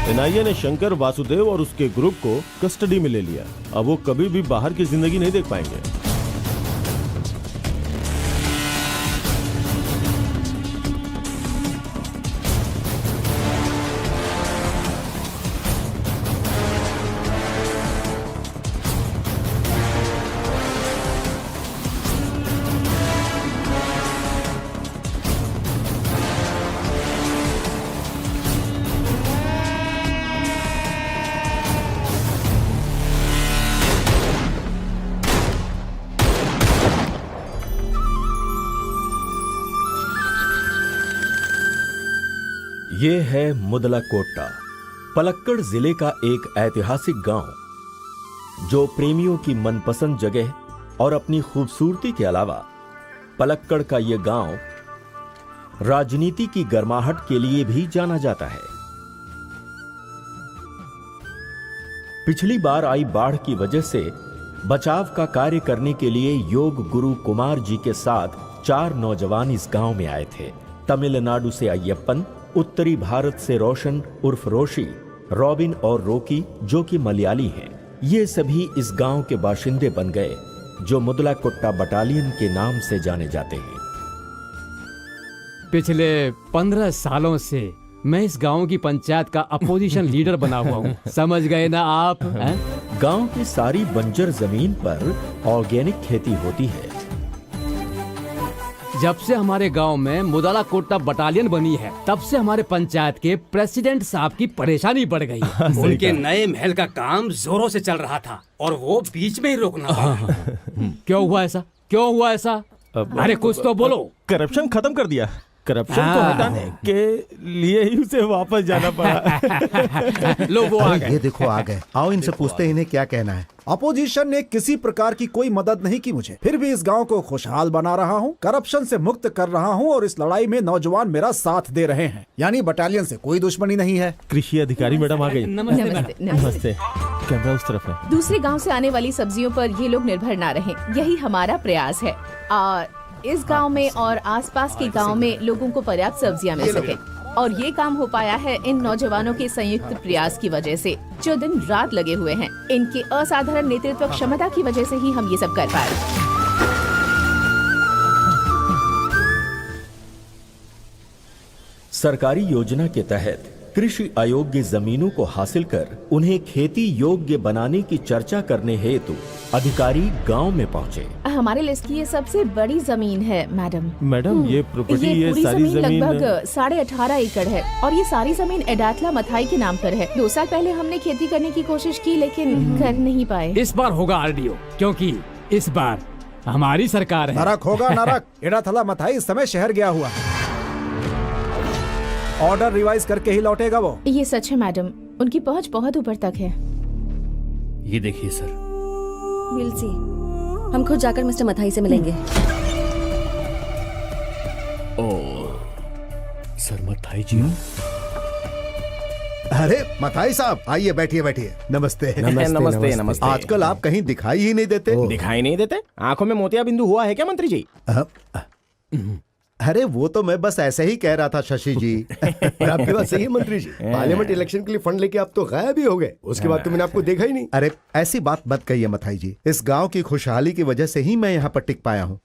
NIA ने शंकर वासुदेव और उसके ग्रुप को कस्टडी में ले लिया। अब वो कभी भी बाहर की जिंदगी नहीं देख पाएंगे। ये है मुदलाकोट्टा, पलक्कड़ जिले का एक ऐतिहासिक गांव, जो प्रेमियों की मनपसंद जगह और अपनी खूबसूरती के अलावा पलक्कड़ का ये गांव राजनीति की गर्माहट के लिए भी जाना जाता है। पिछली बार आई बाढ़ की वजह से बचाव का कार्य करने के लिए योग गुरु कुमार जी के साथ 4 नौजवान इस गांव में आए थे। तमिलनाडु से अय्यप्पन, उत्तरी भारत से रोशन उर्फ रोशी, रॉबिन और रोकी जो कि मलयाली हैं, ये सभी इस गांव के बाशिंदे बन गए, जो मुदलाकोट्टा बटालियन के नाम से जाने जाते हैं। पिछले 15 सालों से मैं इस गांव की पंचायत का अपोजिशन लीडर बना हुआ हूँ। समझ गए ना आप? गांव की सारी बंजर जमीन पर ऑर्गेनिक खेती होती है। जब से हमारे गांव में मुदलाकोट्टा बटालियन बनी है, तब से हमारे पंचायत के प्रेसिडेंट साहब की परेशानी बढ़ गई है। उनके नए महल का काम जोरों से चल रहा था और वो बीच में ही रोकना पड़ा। क्यों हुआ ऐसा? क्यों हुआ ऐसा? अरे कुछ तो बोलो। करप्शन खत्म कर दिया। करप्शन को हटाने के लिए ही उसे वापस जाना पड़ा। लो वो आ गए। ये देखो आ गए। आओ इनसे पूछते हैं इन्हें क्या कहना है। अपोजिशन ने किसी प्रकार की कोई मदद नहीं की मुझे, फिर भी इस गांव को खुशहाल बना रहा हूं, करप्शन से मुक्त कर रहा हूं और इस लड़ाई में नौजवान मेरा साथ दे रहे हैं। यानी बटालियन से कोई दुश्मनी नहीं है। कृषि अधिकारी मैडम आ गई। नमस्ते। नमस्ते। कैमरा उस तरफ है। दूसरे गांव से आने वाली सब्जियों पर ये लोग निर्भर ना रहें, यही हमारा प्रयास है। और इस गांव में और आसपास के गांव में लोगों को पर्याप्त सब्जियां मिल सके, और ये काम हो पाया है इन नौजवानों के संयुक्त प्रयास की वजह से, जो दिन रात लगे हुए हैं। इनके असाधारण नेतृत्व क्षमता की वजह से ही हम ये सब कर पाए। सरकारी योजना के तहत कृषि अयोग्य जमीनों को हासिल कर उन्हें खेती योग्य बनाने की चर्चा करने हेतु अधिकारी गांव में पहुंचे। हमारे लिस्ट की ये सबसे बड़ी जमीन है मैडम। मैडम ये प्रॉपर्टी, ये पूरी सारी जमीन लगभग 18.5 एकड़ है और ये सारी जमीन एडाथला मथाई के नाम पर है। 2 साल पहले हमने खेती करने की कोशिश की लेकिन कर नहीं पाए। इस बार होगा आरडीओ, क्योंकि इस बार हमारी सरकार है। नरक होगा नरक। एडाथला मथाई इस समय शहर गया हुआ है। ऑर्डर रिवाइज करके ही लौटेगा वो। ये सच है मैडम, उनकी पहुंच बहुत ऊपर तक है। ये देखिए सर। Will see. हम खुद जाकर मिस्टर मथाई से मिलेंगे। सर मथाई जी। अरे मथाई साहब आइए, बैठिए बैठिए। नमस्ते। नमस्ते नमस्ते। आजकल आप कहीं दिखाई ही नहीं देते। दिखाई नहीं देते? आंखों में मोतिया बिंदु हुआ है क्या मंत्री जी? अरे वो तो मैं बस ऐसे ही कह रहा था शशि जी। और आपकी बात सही है मंत्री जी। पार्लियामेंट इलेक्शन के लिए फंड लेके आप तो गायब ही हो गए। उसके बाद तो मैंने आपको देखा ही नहीं। अरे ऐसी बात मत कहिए मथाई जी, इस गांव की खुशहाली की वजह से ही मैं यहाँ पर टिक पाया हूँ।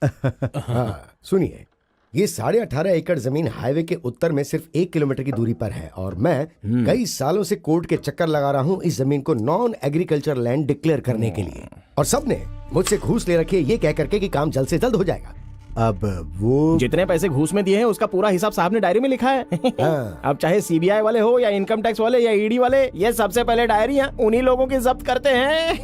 सुनिए, ये 18.5 एकड़ जमीन हाईवे के उत्तर में सिर्फ 1 किलोमीटर की दूरी पर है और मैं कई सालों से कोर्ट के चक्कर लगा रहा हूँ इस जमीन को नॉन एग्रीकल्चर लैंड डिक्लेयर करने के लिए, और सबने मुझसे घूस ले रखी है ये कह करके कि काम जल्द से जल्द हो जाएगा। अब वो जितने पैसे घूस में दिए हैं उसका पूरा हिसाब साहब ने डायरी में लिखा है। अब चाहे सीबीआई वाले हो या इनकम टैक्स वाले या ईडी वाले, ये सबसे पहले डायरी उन्हीं लोगों की जब्त करते हैं।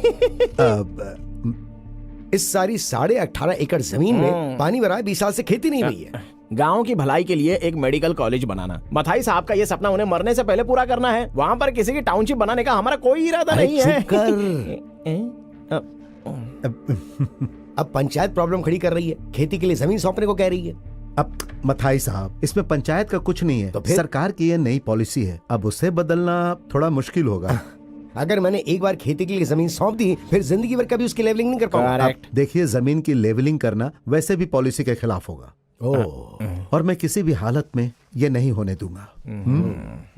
अब इस सारी 18.5 एकड़ जमीन में पानी भरा 20 साल से खेती नहीं हुई है। गांव की भलाई के लिए एक मेडिकल कॉलेज बनाना, मथाई साहब का ये सपना उन्हें मरने से पहले पूरा करना है। वहाँ पर किसी की टाउनशिप बनाने का हमारा कोई इरादा नहीं है। अब पंचायत प्रॉब्लम खड़ी कर रही है, खेती के लिए जमीन सौंपने को कह रही है। अब मथाई साहब, इसमें पंचायत का कुछ नहीं है, तो फिर? सरकार की ये नई पॉलिसी है, अब उसे बदलना थोड़ा मुश्किल होगा। अगर मैंने एक बार खेती के लिए जमीन सौंप दी फिर जिंदगी भर कभी उसकी लेवलिंग नहीं कर पाऊंगा। देखिए, जमीन की लेवलिंग करना वैसे भी पॉलिसी के खिलाफ होगा। और मैं किसी भी हालत में ये नहीं होने दूंगा।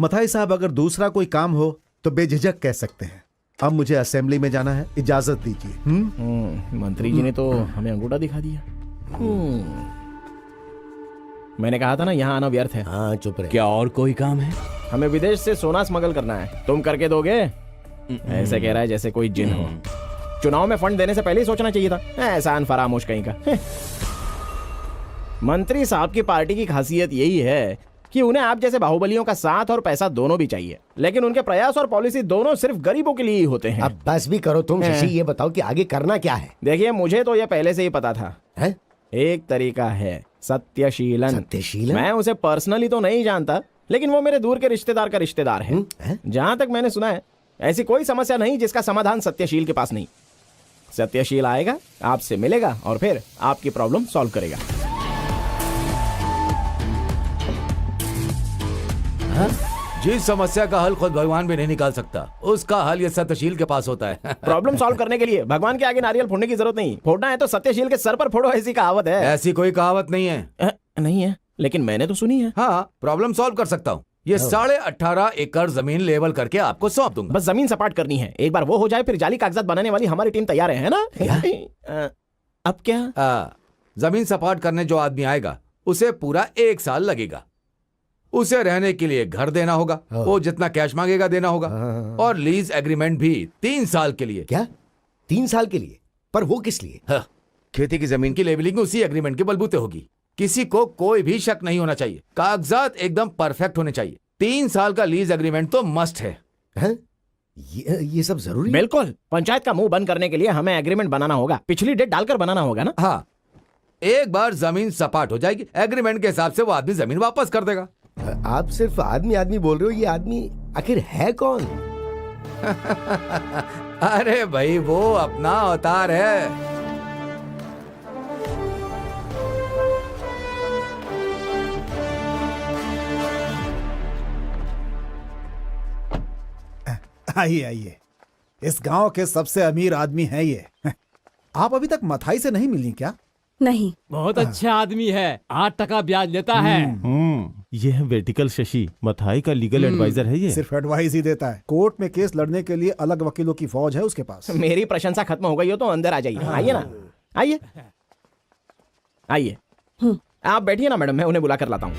मथाई साहब, अगर दूसरा कोई काम हो तो बेझिझक कह सकते हैं। अब मुझे असेंबली में जाना है, इजाजत दीजिए। मंत्री जी ने तो हमें अंगूठा दिखा दिया। मैंने कहा था ना यहाँ आना व्यर्थ है। हाँ चुप रहे। क्या और कोई काम है? हमें विदेश से सोना स्मगल करना है, तुम करके दोगे? ऐसे कह रहा है जैसे कोई जिन हो। चुनाव में फंड देने से पहले ही सोचना चाहिए था। एहसान फरामोश कहीं का। मंत्री साहब की पार्टी की खासियत यही है कि उन्हें आप जैसे बाहुबलियों का साथ और पैसा दोनों भी चाहिए, लेकिन उनके प्रयास और पॉलिसी दोनों सिर्फ गरीबों के लिए ही होते हैं। अब बस भी करो तुम शशि, ये बताओ कि आगे करना क्या है? देखिए, मुझे तो ये पहले से ही पता था। है? एक तरीका है सत्यशीलन। सत्यशीलन? मैं उसे पर्सनली तो नहीं जानता, लेकिन वो मेरे दूर के रिश्तेदार का रिश्तेदार है। जहां तक मैंने सुना है, ऐसी कोई समस्या नहीं जिसका समाधान सत्यशील के पास नहीं। सत्यशील आएगा, आपसे मिलेगा और फिर आपकी प्रॉब्लम सॉल्व करेगा। जिस समस्या का हल खुद भगवान भी नहीं निकाल सकता, उसका हल ये सत्यशील के पास होता है। प्रॉब्लम सॉल्व करने के लिए भगवान के आगे नारियल फोड़ने की जरूरत नहीं, फोड़ना है तो सत्यशील के सर पर फोड़ो, ऐसी कहावत है। ऐसी कोई कहावत नहीं है। नहीं है, लेकिन मैंने तो सुनी है। हाँ, प्रॉब्लम सॉल्व कर सकता हूँ। ये 18.5 एकड़ जमीन लेवल करके आपको सौंप दूंगा। बस जमीन सपाट करनी है। एक बार वो हो जाए, फिर जाली कागजात बनाने वाली हमारी टीम तैयार है ना? अब क्या? जमीन सपाट करने जो आदमी आएगा उसे पूरा 1 साल लगेगा। उसे रहने के लिए घर देना होगा, वो जितना कैश मांगेगा देना होगा, और लीज एग्रीमेंट भी 3 साल के लिए। क्या 3 साल के लिए? पर वो किस लिए? हाँ, खेती की जमीन की लेवलिंग उसी एग्रीमेंट के बलबूते होगी। किसी को कोई भी शक नहीं होना चाहिए, कागजात एकदम परफेक्ट होने चाहिए। 3 साल का लीज एग्रीमेंट तो मस्ट है। ये सब जरूरी? बिल्कुल। पंचायत का मुंह बंद करने के लिए हमें एग्रीमेंट बनाना होगा, पिछली डेट डालकर बनाना होगा ना? हाँ, एक बार जमीन सपाट हो जाएगी, एग्रीमेंट के हिसाब से वो आदमी जमीन वापस कर देगा। आप सिर्फ आदमी आदमी बोल रहे हो, ये आदमी आखिर है कौन? अरे भाई, वो अपना अवतार है। आइए आइए, इस गांव के सबसे अमीर आदमी है ये। आप अभी तक मथाई से नहीं मिली क्या? नहीं। बहुत अच्छा आदमी है, 8% ब्याज लेता है। ये है वर्टिकल शशि, मथाई का लीगल एडवाइजर है ये। सिर्फ एडवाइस ही देता है, कोर्ट में केस लड़ने के लिए अलग वकीलों की फौज है उसके पास। मेरी प्रशंसा खत्म हो गई हो तो अंदर आ जाइए। आइए ना, आइए आइए। आप बैठिए ना मैडम, मैं उन्हें बुला कर लाता हूँ।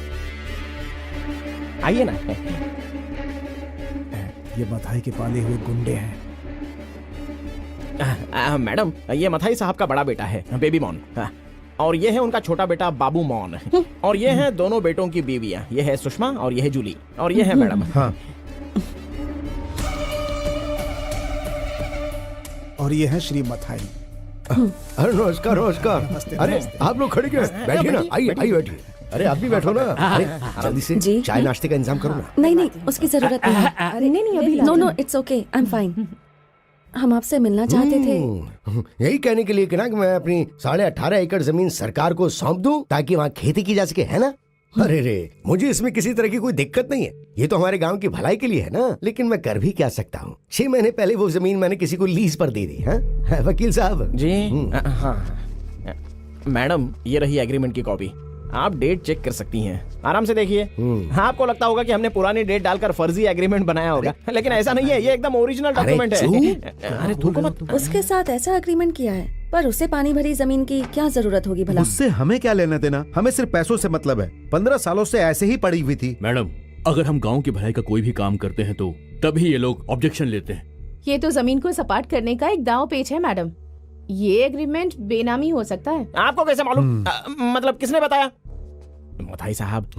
आइए ना। ये मथाई के पाले हुए गुंडे हैं। मैडम, ये मथाई साहब का बड़ा बेटा है, बेबी मॉन, और ये है उनका छोटा बेटा बाबू मॉन, और ये हैं दोनों बेटों की बीवियां। ये है सुषमा और ये है जूली, और ये है मैडम। हाँ। और ये है श्री मथाई। अरे नमस्कार नमस्कार। अरे आप लोग खड़े क्यों? बैठिए ना, आइए आइए बैठिए। अरे आप भी बैठो ना। अरे जल्दी से जी? चाय नाश्ते का इंतजाम करो ना। नहीं, उसकी जरूरत नहीं है। अरे नहीं अभी no it's okay, I am fine. हम आपसे मिलना चाहते थे। यही कहने के लिए कि ना कि मैं अपनी 18.5 एकड़ जमीन सरकार को सौंप दूं ताकि वहाँ खेती की जा सके, है ना? अरे रे, मुझे इसमें किसी तरह की कोई दिक्कत नहीं है, ये तो हमारे गांव की भलाई के लिए है ना। लेकिन मैं कर भी क्या सकता हूँ, 6 महीने पहले वो जमीन मैंने किसी को लीज पर दे दी। हाँ वकील साहब जी। हाँ मैडम, ये रही एग्रीमेंट की कॉपी, आप डेट चेक कर सकती हैं, आराम से देखिए। हाँ, आपको लगता होगा कि हमने पुरानी डेट डालकर फर्जी एग्रीमेंट बनाया होगा, लेकिन ऐसा नहीं है, ये एकदम ओरिजिनल डॉक्यूमेंट है। अरे थूको मत। उसके साथ ऐसा एग्रीमेंट किया है, पर उसे पानी भरी जमीन की क्या जरूरत होगी भला? उससे हमें क्या लेना देना, हमें सिर्फ पैसों से मतलब है। 15 सालों से ऐसे ही पड़ी हुई थी। मैडम, अगर हम गांव की भलाई का कोई भी काम करते हैं तो तभी ये लोग ऑब्जेक्शन लेते हैं। ये तो जमीन को सपाट करने का एक दांव पेच है मैडम। ये एग्रीमेंट बेनामी हो सकता है। आपको कैसे मालूम? मतलब किसने बताया? मथाई साहब,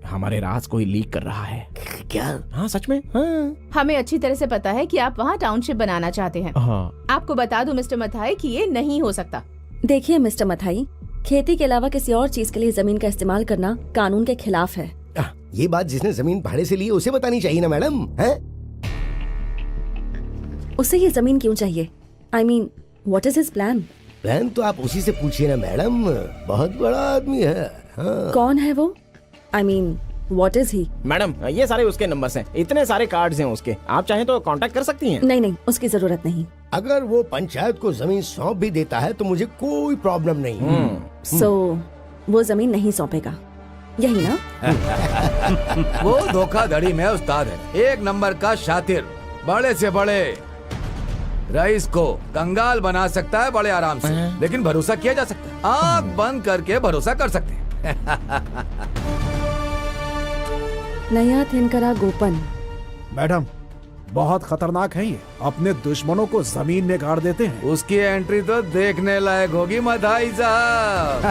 हमारे राज कोई लीक कर रहा है। क्या? हाँ सच में। हाँ। हमें अच्छी तरह से पता है कि आप वहाँ टाउनशिप बनाना चाहते हैं। हाँ। आपको बता दूं मिस्टर मथाई कि ये नहीं हो सकता। देखिए मिस्टर मथाई, खेती के अलावा किसी और चीज के लिए जमीन का इस्तेमाल करना कानून के खिलाफ है। ये बात जिसने जमीन भाड़े से ली उसे बतानी चाहिए ना मैडम। है? उसे ये जमीन क्यों चाहिए? I mean, what is his plan? Plan तो आप उसी से पूछिए ना मैडम, बहुत बड़ा आदमी है। हाँ। कौन है वो? I mean, what is he? Madam, ये सारे उसके नंबर्स हैं, इतने सारे कार्ड्स हैं उसके, आप चाहें तो कांटेक्ट कर सकती हैं। नहीं, उसकी जरूरत नहीं। अगर वो पंचायत को जमीन सौंप भी देता है तो मुझे कोई प्रॉब्लम नहीं। So, वो जमीन नहीं सौंपेगा, यही ना? वो धोखाधड़ी में उस्ताद है, एक नंबर का शातिर। बड़े से बड़े रईस को कंगाल बना सकता है बड़े आराम से, लेकिन भरोसा किया जा सकता है। आंख बंद करके भरोसा कर सकते हैं। नया थिनकरा गोपन। मैडम, बहुत खतरनाक है ये, अपने दुश्मनों को जमीन में गाड़ देते हैं। उसकी एंट्री तो देखने लायक होगी मधाई साहब।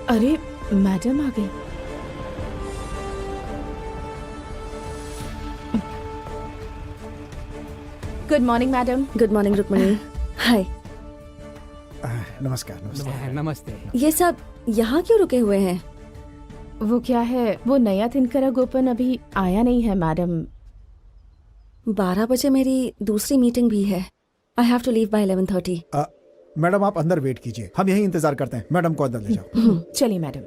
अरे मैडम आ गई। Good morning madam. Good morning Rukmani. Hi. नमस्कार। नमस्कार। नमस्ते। ये सब यहाँ क्यों रुके हुए हैं? वो क्या है, वो नया थिनकरा गोपन अभी आया नहीं है मैडम। 12 बजे मेरी दूसरी मीटिंग भी है। I have to leave by 11:30। Madam आप अंदर वेट कीजिए, हम यहीं इंतजार करते हैं। मैडम को अंदर ले जाओ। चलिए मैडम।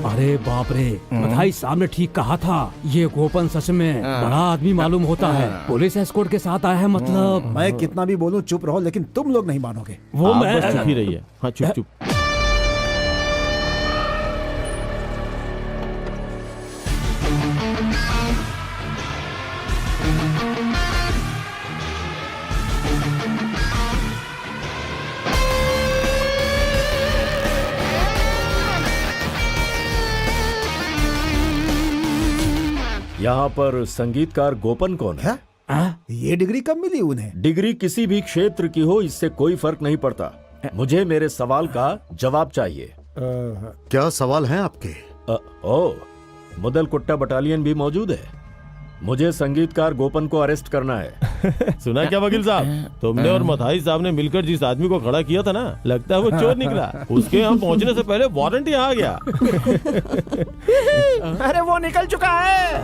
अरे बाप रे, बधाई साहब ने ठीक कहा था, ये गोपन सच में बड़ा आदमी मालूम होता है। पुलिस एस्कॉर्ट के साथ आया है मतलब। मैं कितना भी बोलूं चुप रहो, लेकिन तुम लोग नहीं मानोगे। वो मैं बस चुप ही रही है। हाँ चुप चुप। यहाँ पर संगीतकार गोपन कौन है? ये डिग्री कब मिली उन्हें? डिग्री किसी भी क्षेत्र की हो, इससे कोई फर्क नहीं पड़ता। मुझे मेरे सवाल का जवाब चाहिए। क्या सवाल है आपके? मुदल कुट्टा बटालियन भी मौजूद है। मुझे संगीतकार गोपन को अरेस्ट करना है। सुना क्या वकील साहब, तुमने और मथाई साहब ने मिलकर जिस आदमी को खड़ा किया था ना, लगता है वो चोर निकला। उसके यहाँ पहुँचने से पहले वारंट यहाँ आ गया। अरे वो निकल चुका है।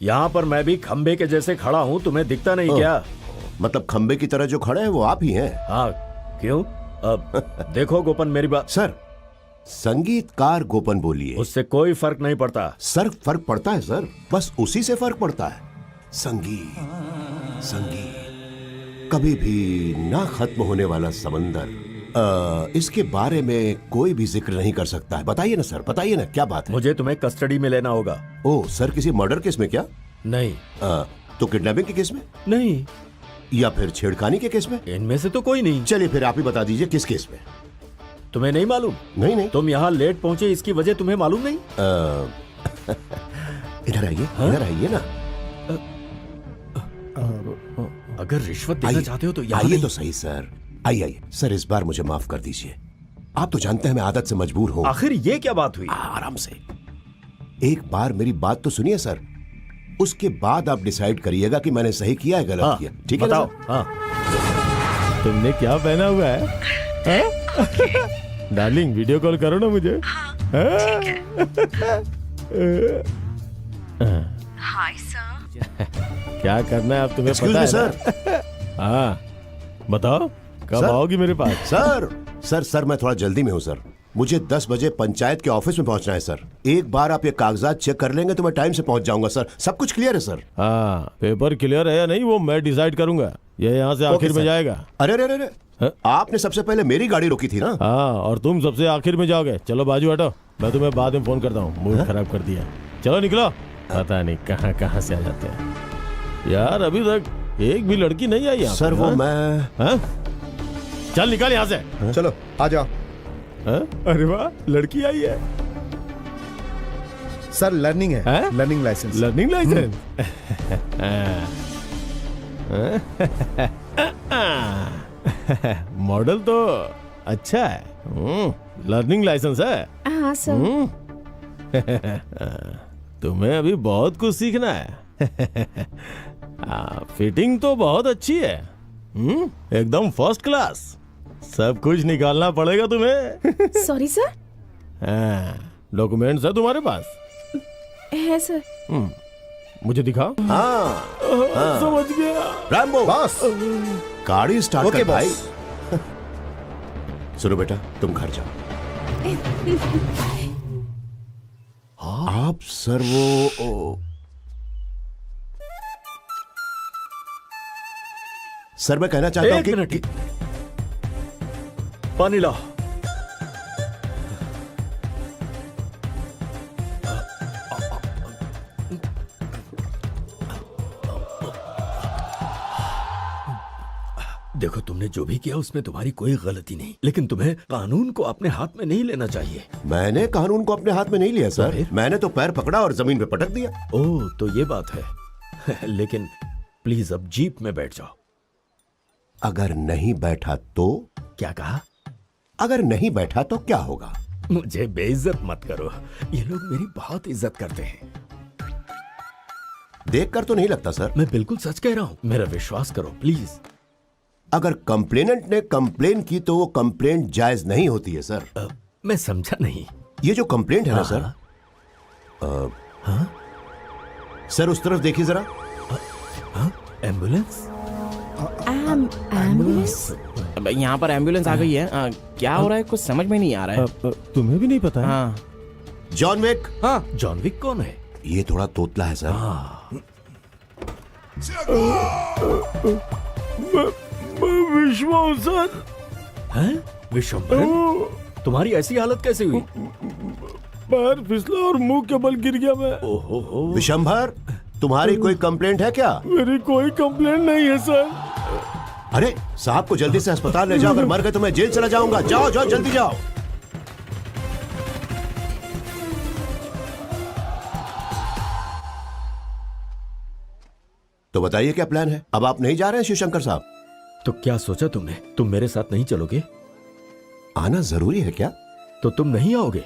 यहाँ पर मैं भी खंबे के जैसे खड़ा हूँ, तुम्हें दिखता नहीं क्या? मतलब खंबे की तरह जो खड़े हैं वो आप ही हैं? हाँ, क्यों? अब देखो गोपन, मेरी बात। सर, संगीतकार गोपन बोलिए। उससे कोई फर्क नहीं पड़ता। सर फर्क पड़ता है सर, बस उसी से फर्क पड़ता है। संगीत, संगीत, कभी भी ना खत्म होने वाला समंदर। इसके बारे में कोई भी जिक्र नहीं कर सकता है। बताइए ना सर, बताइए ना, क्या बात है? मुझे तुम्हें कस्टडी में लेना होगा। ओह सर, किसी मर्डर केस में क्या? नहीं। तो किडनैपिंग के केस में? नहीं। या फिर छेड़खानी के केस में? इनमें से तो कोई नहीं। चलिए फिर आप ही बता दीजिए किस केस में। तुम्हें नहीं मालूम? नहीं। तुम यहाँ लेट पहुँचे, इसकी वजह तुम्हें मालूम नहीं? इधर आइए, इधर आइए ना। अगर रिश्वत देना चाहते हो तो आइए तो सही सर। आइए सर, इस बार मुझे माफ कर दीजिए। आप तो जानते हैं मैं आदत से मजबूर हूँ। आखिर ये क्या बात हुई? आराम से, एक बार मेरी बात तो सुनिए सर, उसके बाद आप डिसाइड करिएगा कि मैंने सही किया है गलत किया। ठीक है? बताओ। तुमने क्या पहना हुआ है? डार्लिंग वीडियो कॉल करो ना मुझे। Hi sir. क्या करना है अब तुम्हें पता है सर? हाँ बताओ, कब आओगी मेरे पास? सर मैं थोड़ा जल्दी में हूँ सर। मुझे 10 बजे पंचायत के ऑफिस में पहुंचना है सर। एक बार आप ये कागजात चेक कर लेंगे तो मैं टाइम से पहुंच जाऊंगा सर। सब कुछ क्लियर है सर? हाँ, पेपर क्लियर है या नहीं वो मैं डिसाइड करूंगा। ये यहाँ से आखिर में जाएगा। अरे आपने सबसे पहले मेरी गाड़ी रोकी थी ना? हाँ, और तुम सबसे आखिर में जाओगे। चलो बाजू हटो, मैं तुम्हें बाद में फोन करता हूँ। मूड खराब कर दिया। चलो निकलो। पता नहीं कहाँ से आ जाते हैं यार। अभी तक एक भी लड़की नहीं आई यहाँ सर। वो मैं चल निकल यहाँ से। चलो आ जाओ। अरे वाह, लड़की आई है सर। लर्निंग है, learning licence. Learning licence. Model तो अच्छा है। लर्निंग लाइसेंस है? हाँ सर। तुम्हें अभी बहुत कुछ सीखना है। फिटिंग तो बहुत अच्छी है। एकदम फर्स्ट क्लास। सब कुछ निकालना पड़ेगा तुम्हें। Sorry sir. डॉक्यूमेंट्स है तुम्हारे पास? है सर। मुझे दिखाओ। हाँ। समझ गया। रैम्बो बॉस, गाड़ी स्टार्ट कर भाई। सुनो बेटा, तुम घर जाओ। आप सर वो सर मैं कहना चाहता हूं एक मिनट, पानी लाओ। देखो, तुमने जो भी किया उसमें तुम्हारी कोई गलती नहीं, लेकिन तुम्हें कानून को अपने हाथ में नहीं लेना चाहिए। मैंने कानून को अपने हाथ में नहीं लिया सर, मैंने तो पैर पकड़ा और जमीन पे पटक दिया। ओह, तो ये बात है। लेकिन प्लीज अब जीप में बैठ जाओ। अगर नहीं बैठा तो? क्या कहा? अगर नहीं बैठा तो क्या होगा? मुझे बेइज्जत मत करो, ये लोग मेरी बहुत इज्जत करते हैं। देखकर तो नहीं लगता सर। मैं बिल्कुल सच कह रहा हूँ, मेरा विश्वास करो प्लीज। अगर कंप्लेनेंट ने कंप्लेन की तो वो कंप्लेंट जायज नहीं होती है सर। मैं समझा नहीं। ये जो कंप्लेंट है ना सर, सर उस तरफ देखिए जरा। एम्बुलेंस? एम्बुलेंस? यहाँ पर एम्बुलेंस आ गई है। क्या हो रहा है कुछ समझ में नहीं आ रहा है। तुम्हें भी नहीं पता है? हाँ। John Wick? हाँ, जॉन विक कौन है? ये थोड़ा तोतला है सर। विश्व सर। हैं? विश्वंभर, तुम्हारी ऐसी हालत कैसे हुई? पैर फिसला और मुंह के बल गिर गया मैं। ओहो। विशंभर, तुम्हारी कोई कंप्लेंट है क्या? मेरी कोई कंप्लेंट नहीं है सर। अरे साहब को जल्दी से अस्पताल ले जाओ, अगर मर गए तो मैं जेल चला जाऊंगा। जाओ जाओ जल्दी जाओ। तो बताइए क्या प्लान है? अब आप नहीं जा रहे हैं शिवशंकर साहब? तो क्या सोचा तुमने? तुम मेरे साथ नहीं चलोगे? आना जरूरी है क्या? तो तुम नहीं आओगे?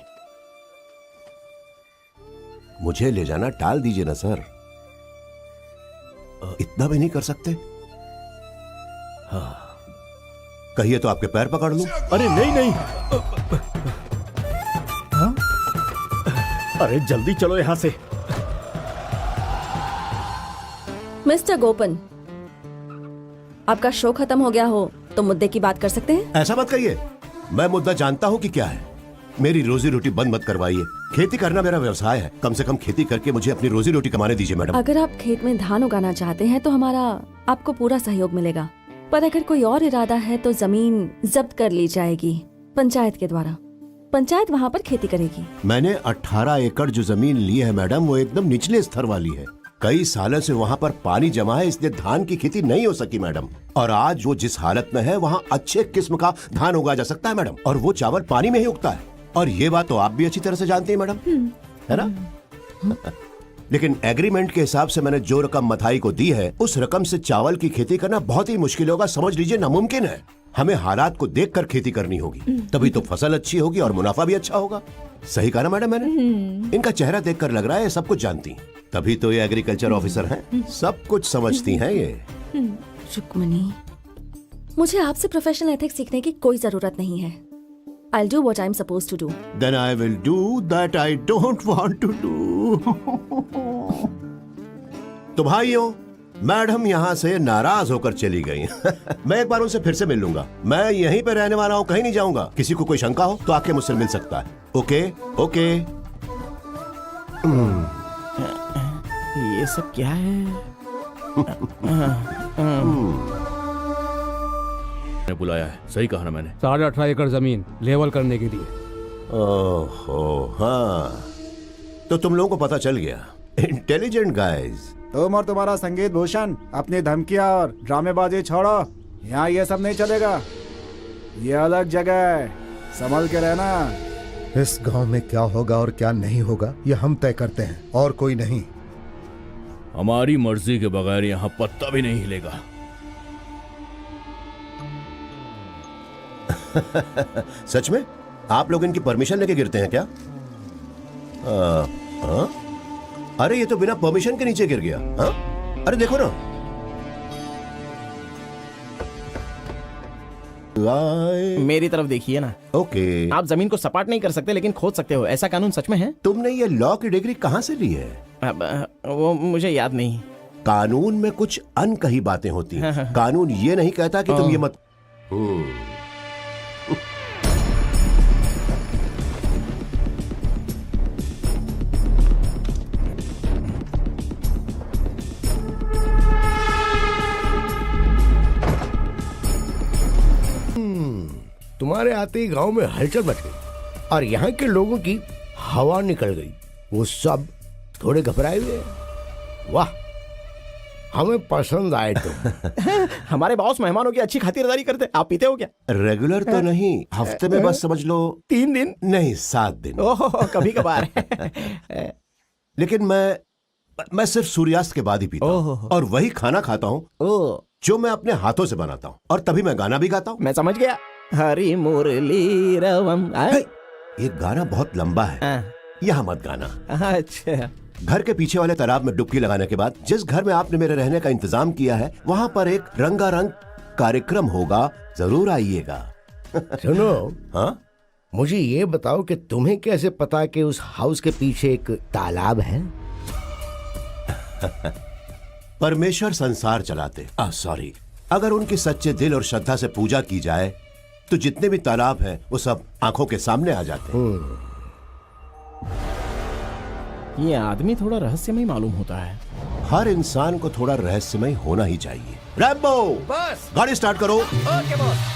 मुझे ले जाना टाल दीजिए ना सर। इतना भी नहीं कर सकते? हाँ। कहिए तो आपके पैर पकड़ लूं। अरे नहीं नहीं। हाँ? अरे जल्दी चलो यहां से। मिस्टर गोपन, आपका शो खत्म हो गया हो तो मुद्दे की बात कर सकते हैं? ऐसा मत कहिए, मैं मुद्दा जानता हूं कि क्या है। मेरी रोजी रोटी बंद मत करवाइए। खेती करना मेरा व्यवसाय है, कम से कम खेती करके मुझे अपनी रोजी रोटी कमाने दीजिए मैडम। अगर आप खेत में धान उगाना चाहते हैं तो हमारा आपको पूरा सहयोग मिलेगा, पर अगर कोई और इरादा है तो जमीन जब्त कर ली जाएगी पंचायत के द्वारा। पंचायत वहाँ पर खेती करेगी। मैंने 18 एकड़ जो जमीन ली है मैडम, वो एकदम निचले स्तर वाली है। कई सालों से वहाँ पर पानी जमा है, इसलिए धान की खेती नहीं हो सकी मैडम। और आज वो जिस हालत में है वहाँ अच्छे किस्म का धान उगाया जा सकता है मैडम, और वो चावल पानी में ही उगता है। और ये बात तो आप भी अच्छी तरह से जानती हैं मैडम, है ना? लेकिन एग्रीमेंट के हिसाब से मैंने जो रकम मथाई को दी है, उस रकम से चावल की खेती करना बहुत ही मुश्किल होगा, समझ लीजिए नामुमकिन है। हमें हालात को देखकर खेती करनी होगी, तभी तो फसल अच्छी होगी और मुनाफा भी अच्छा होगा। सही कहा ना मैडम मैंने? इनका चेहरा देखकर लग रहा है सब कुछ जानती हैं, तभी तो ये एग्रीकल्चर ऑफिसर हैं, सब कुछ समझती हैं ये। रुक्मणी, मुझे आपसे प्रोफेशनल एथिक्स सीखने की कोई जरूरत नहीं है। I'll do what I'm supposed to do. Then I will do that I don't want to do. तो भाइयों, मैडम यहाँ से नाराज होकर चली गई। मैं एक बार उनसे फिर से मिल लूंगा। मैं यहीं पे रहने वाला हूँ, कहीं नहीं जाऊंगा। किसी को कोई शंका हो तो आके मुझसे मिल सकता है। Okay okay. ये सब क्या है? बुलाया है, सही कहा ना मैंने? 18.5 एकड़ जमीन लेवल करने के लिए। ओहो हाँ, तो तुम लोगों को पता चल गया। Intelligent guys. तुम और तुम्हारा संगीत भूषण अपनी धमकियां और ड्रामेबाजी छोड़ो। यहाँ ये सब नहीं चलेगा, ये अलग जगह है, संभल के रहना। इस गांव में क्या होगा और क्या नहीं होगा ये हम तय करते हैं, और कोई नहीं। हमारी मर्जी के बगैर यहाँ पत्ता भी नहीं हिलेगा। सच में आप लोग इनकी परमिशन लेके गिरते हैं क्या? अरे ये तो बिना परमिशन के नीचे गिर गया। अरे देखो ना। मेरी तरफ देखिए ना। ओके। आप जमीन को सपाट नहीं कर सकते लेकिन खोद सकते हो, ऐसा कानून सच में है? तुमने ये लॉ की डिग्री कहाँ से ली है? वो मुझे याद नहीं। कानून में कुछ अनकही बातें होती हैं। कानून ये नहीं कहता कि तुम ये मत। तुम्हारे आते ही गांव में हलचल मच गई और यहाँ के लोगों की हवा निकल गई। वो सब थोड़े घबराए हुए हैं। वाह, हमें पसंद आए तुम। हमारे बॉस मेहमानों की अच्छी खातिरदारी करते। आप पीते हो क्या? रेगुलर तो नहीं, हफ्ते में बस समझ लो 3 दिन? नहीं 7 दिन। ओह, कभी कभार। लेकिन मैं सिर्फ सूर्यास्त के बाद ही पीता हूँ और वही खाना खाता हूँ जो मैं अपने हाथों से बनाता हूँ, और तभी मैं गाना भी गाता हूँ। मैं समझ गया। हरी मुरली रवम। ये गाना बहुत लंबा है, यहाँ मत गाना। अच्छा। घर के पीछे वाले तालाब में डुबकी लगाने के बाद जिस घर में आपने मेरे रहने का इंतजाम किया है, वहाँ पर एक रंगारंग कार्यक्रम होगा, जरूर आइएगा। सुनो, हाँ, मुझे ये बताओ कि तुम्हें कैसे पता कि उस हाउस के पीछे एक तालाब है? परमेश्वर संसार चलाते, सॉरी, अगर उनकी सच्चे दिल और श्रद्धा से पूजा की जाए तो जितने भी तालाब हैं वो सब आंखों के सामने आ जाते हैं। ये आदमी थोड़ा रहस्यमय मालूम होता है। हर इंसान को थोड़ा रहस्यमय होना ही चाहिए। रैम्बो, बस गाड़ी स्टार्ट करो। Okay boss.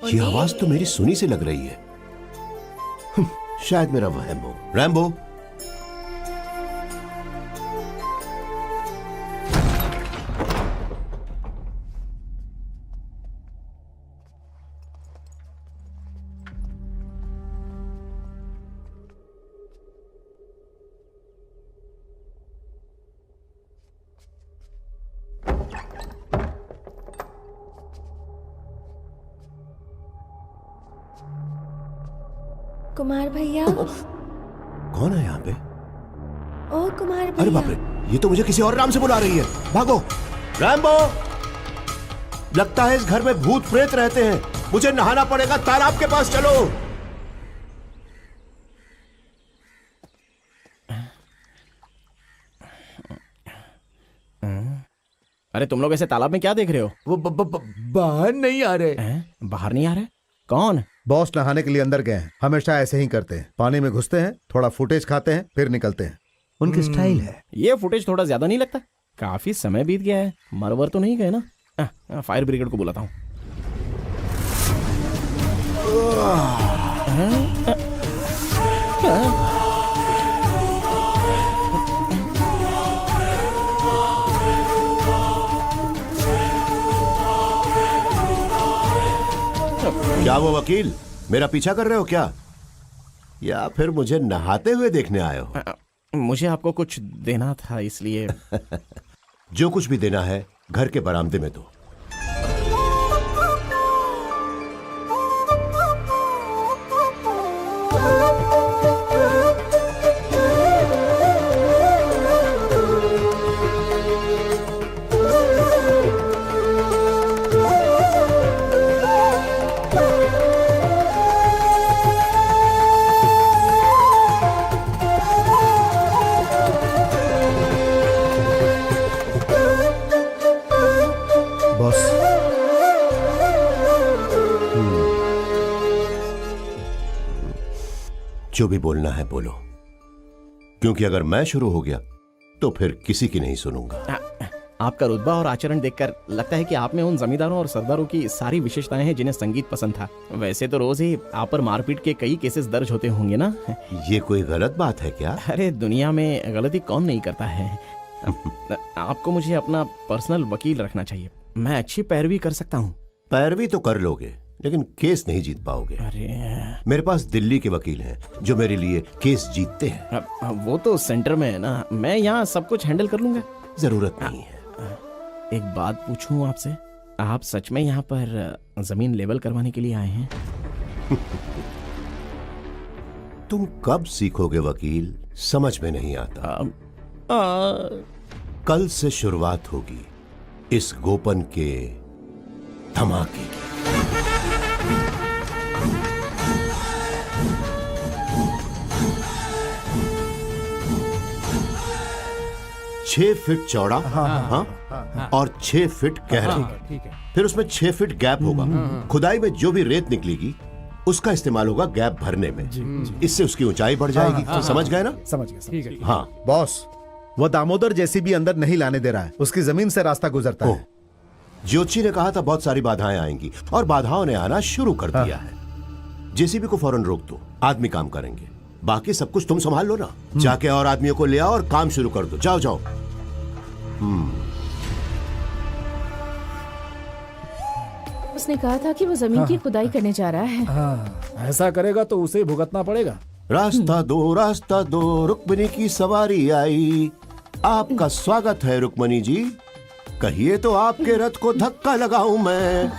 ये आवाज तो मेरी सुनी से लग रही है। शायद मेरा वहम हो। रैम्बो, कुमार भैया। कौन है यहाँ पे? ओ कुमार भैया। अरे बाप रे, ये तो मुझे किसी और नाम से बुला रही है। भागो। रैम्बो, लगता है इस घर में भूत प्रेत रहते हैं। मुझे नहाना पड़ेगा, तालाब के पास चलो। अरे तुम लोग ऐसे तालाब में क्या देख रहे हो? वो बाहर नहीं आ रहे। बाहर नहीं आ रहे? कौन? बॉस नहाने के लिए अंदर गए हैं। हमेशा ऐसे ही करते हैं, पानी में घुसते हैं, थोड़ा फुटेज खाते हैं, फिर निकलते हैं। उनकी स्टाइल है। ये फुटेज थोड़ा ज्यादा नहीं लगता? काफी समय बीत गया है, मरवर तो नहीं गए ना? फायर ब्रिगेड को बुलाता हूँ। क्या वो वकील मेरा पीछा कर रहे हो क्या, या फिर मुझे नहाते हुए देखने आए हो? मुझे आपको कुछ देना था, इसलिए। जो कुछ भी देना है घर के बरामदे में दो। जो भी बोलना है बोलो, क्योंकि अगर मैं शुरू हो गया तो फिर किसी की नहीं सुनूंगा। आपका रुतबा और आचरण देखकर लगता है कि आप में उन जमींदारों और सरदारों की सारी विशेषताएं हैं जिन्हें संगीत पसंद था। वैसे तो रोज ही आप पर मारपीट के कई केसेस दर्ज होते होंगे ना? ये कोई गलत बात है क्या? अरे दुनिया में गलती कौन नहीं करता है। आपको मुझे अपना पर्सनल वकील रखना चाहिए। मैं अच्छी पैरवी कर सकता हूँ। पैरवी तो कर लोगे, लेकिन केस नहीं जीत पाओगे। अरे मेरे पास दिल्ली के वकील हैं जो मेरे लिए केस जीतते हैं। वो तो सेंटर में है ना, मैं यहाँ सब कुछ हैंडल कर लूंगा। जरूरत नहीं है। एक बात पूछूं आपसे, आप सच में यहाँ पर जमीन लेवल करवाने के लिए आए हैं? तुम कब सीखोगे वकील, समझ में नहीं आता। कल से शुरुआत होगी इस गोपन के धमाके की। 6 फीट चौड़ा, हाँ, और 6 फीट गहरा, फिर उसमें 6 फीट गैप होगा। खुदाई में जो भी रेत निकलेगी उसका इस्तेमाल होगा गैप भरने में। इससे उसकी ऊंचाई बढ़ जाएगी। समझ गए ना? समझ गया। हाँ बॉस, वो दामोदर जैसी भी अंदर नहीं लाने दे रहा है, उसकी जमीन से रास्ता गुजरता है। ज्योतिषी ने कहा था बहुत सारी बाधाएं आएंगी, और बाधाओं ने आना शुरू कर दिया है। जेसीबी को फौरन रोक दो, आदमी काम करेंगे, बाकी सब कुछ तुम संभाल लो ना। जाके और आदमियों को ले आओ और काम शुरू कर दो। जाओ जाओ। उसने कहा था कि वो जमीन की खुदाई करने जा रहा है। हाँ, ऐसा करेगा तो उसे भुगतना पड़ेगा। रास्ता दो, रुक्मणी की सवारी आई। आपका स्वागत है रुक्मणी जी। कहिए तो आपके रथ को धक्का लगाऊं मैं।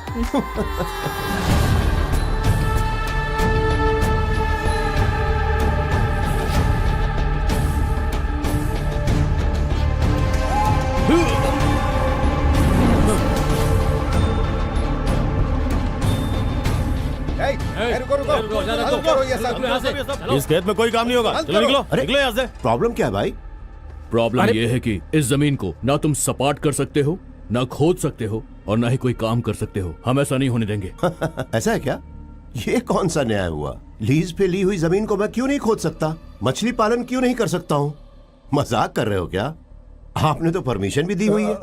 इस खेत में कोई काम नहीं होगा। चलो निकलो, निकलो यहाँ से। प्रॉब्लम क्या है भाई? प्रॉब्लम यह है कि इस जमीन को ना तुम सपाट कर सकते हो, ना खोद सकते हो, और ना ही कोई काम कर सकते हो। हम ऐसा नहीं होने देंगे। ऐसा है क्या? ये कौन सा न्याय हुआ? लीज पे ली हुई जमीन को मैं क्यों नहीं खोद सकता? मछली पालन क्यों नहीं कर सकता हूँ? मजाक कर रहे हो क्या? आपने तो परमिशन भी दी हुई है।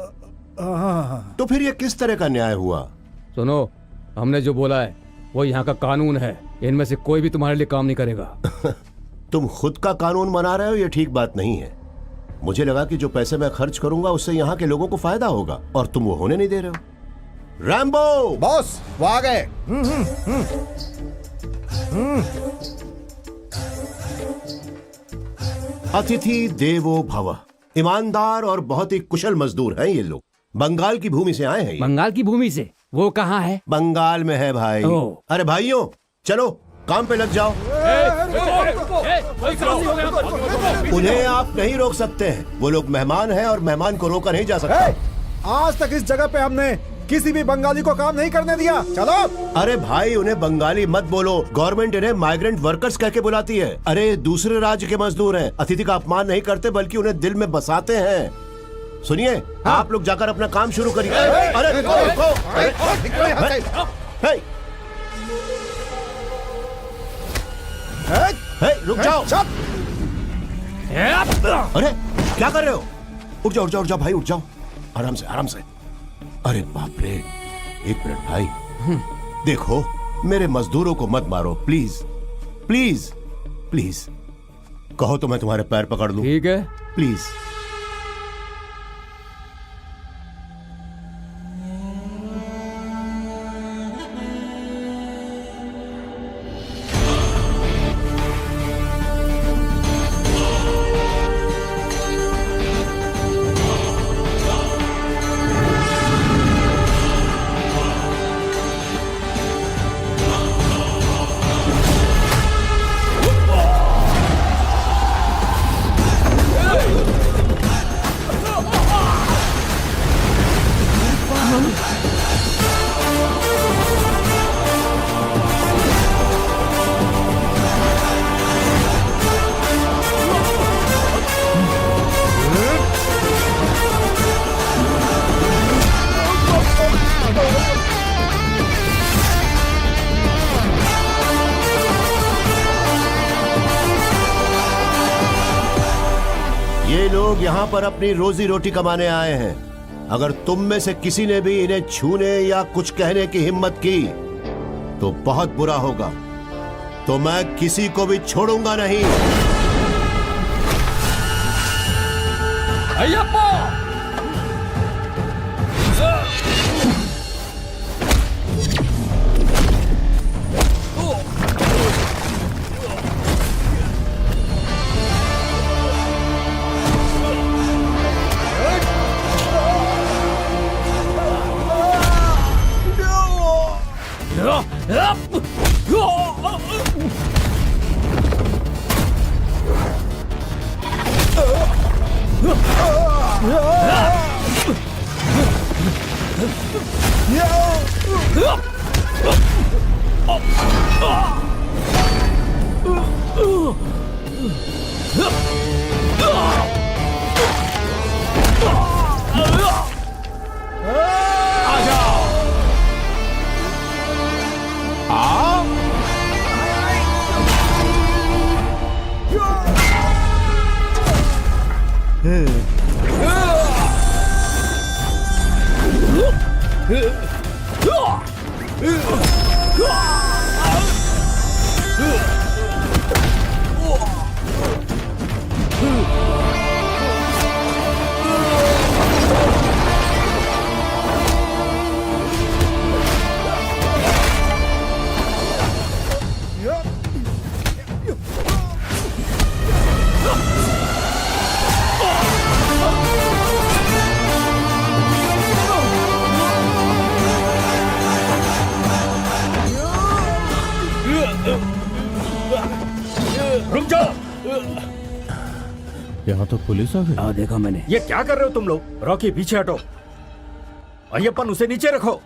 तो फिर ये किस तरह का न्याय हुआ? सुनो, हमने जो बोला है वो यहाँ का कानून है। इनमें से कोई भी तुम्हारे लिए काम नहीं करेगा। तुम खुद का कानून बना रहे हो, ये ठीक बात नहीं है। मुझे लगा कि जो पैसे मैं खर्च करूंगा उससे यहाँ के लोगों को फायदा होगा, और तुम वो होने नहीं दे रहे हो। रैम्बो! बॉस, वो आ गए। अतिथि देवो भव। ईमानदार और बहुत ही कुशल मजदूर हैं ये लोग। बंगाल की भूमि से आए हैं। बंगाल की भूमि से? वो कहाँ है? बंगाल में है भाई। अरे भाइयों, चलो काम पे लग जाओ। उन्हें आप नहीं रोक सकते हैं। वो लोग मेहमान हैं और मेहमान को रोका नहीं जा सकता। आज तक इस जगह पे हमने किसी भी बंगाली को काम नहीं करने दिया। चलो। अरे भाई, उन्हें बंगाली मत बोलो। गवर्नमेंट इन्हें माइग्रेंट वर्कर्स कह के बुलाती है। अरे दूसरे राज्य के मजदूर हैं। अतिथि का अपमान नहीं करते, बल्कि उन्हें दिल में बसाते हैं। सुनिए, आप लोग जाकर अपना काम शुरू करिए। अरे रुक जाओ। अरे क्या कर रहे हो? उठ जाओ, उठ जाओ, उठ जाओ भाई, उठ जाओ। आराम से, आराम से। अरे बाप रे, एक मिनट भाई। देखो, मेरे मजदूरों को मत मारो, प्लीज प्लीज प्लीज। कहो तो मैं तुम्हारे पैर पकड़ लूं। ठीक है, प्लीज। ये लोग यहाँ पर अपनी रोजी रोटी कमाने आए हैं। अगर तुम में से किसी ने भी इन्हें छूने या कुछ कहने की हिम्मत की तो बहुत बुरा होगा। तो मैं किसी को भी छोड़ूंगा नहीं। अय्यप्पा! रुक जाओ। यहाँ तो पुलिस आ गई। हाँ देखा मैंने। ये क्या कर रहे हो तुम लोग? रॉकी पीछे हटो। अय्यप्पन उसे नीचे रखो।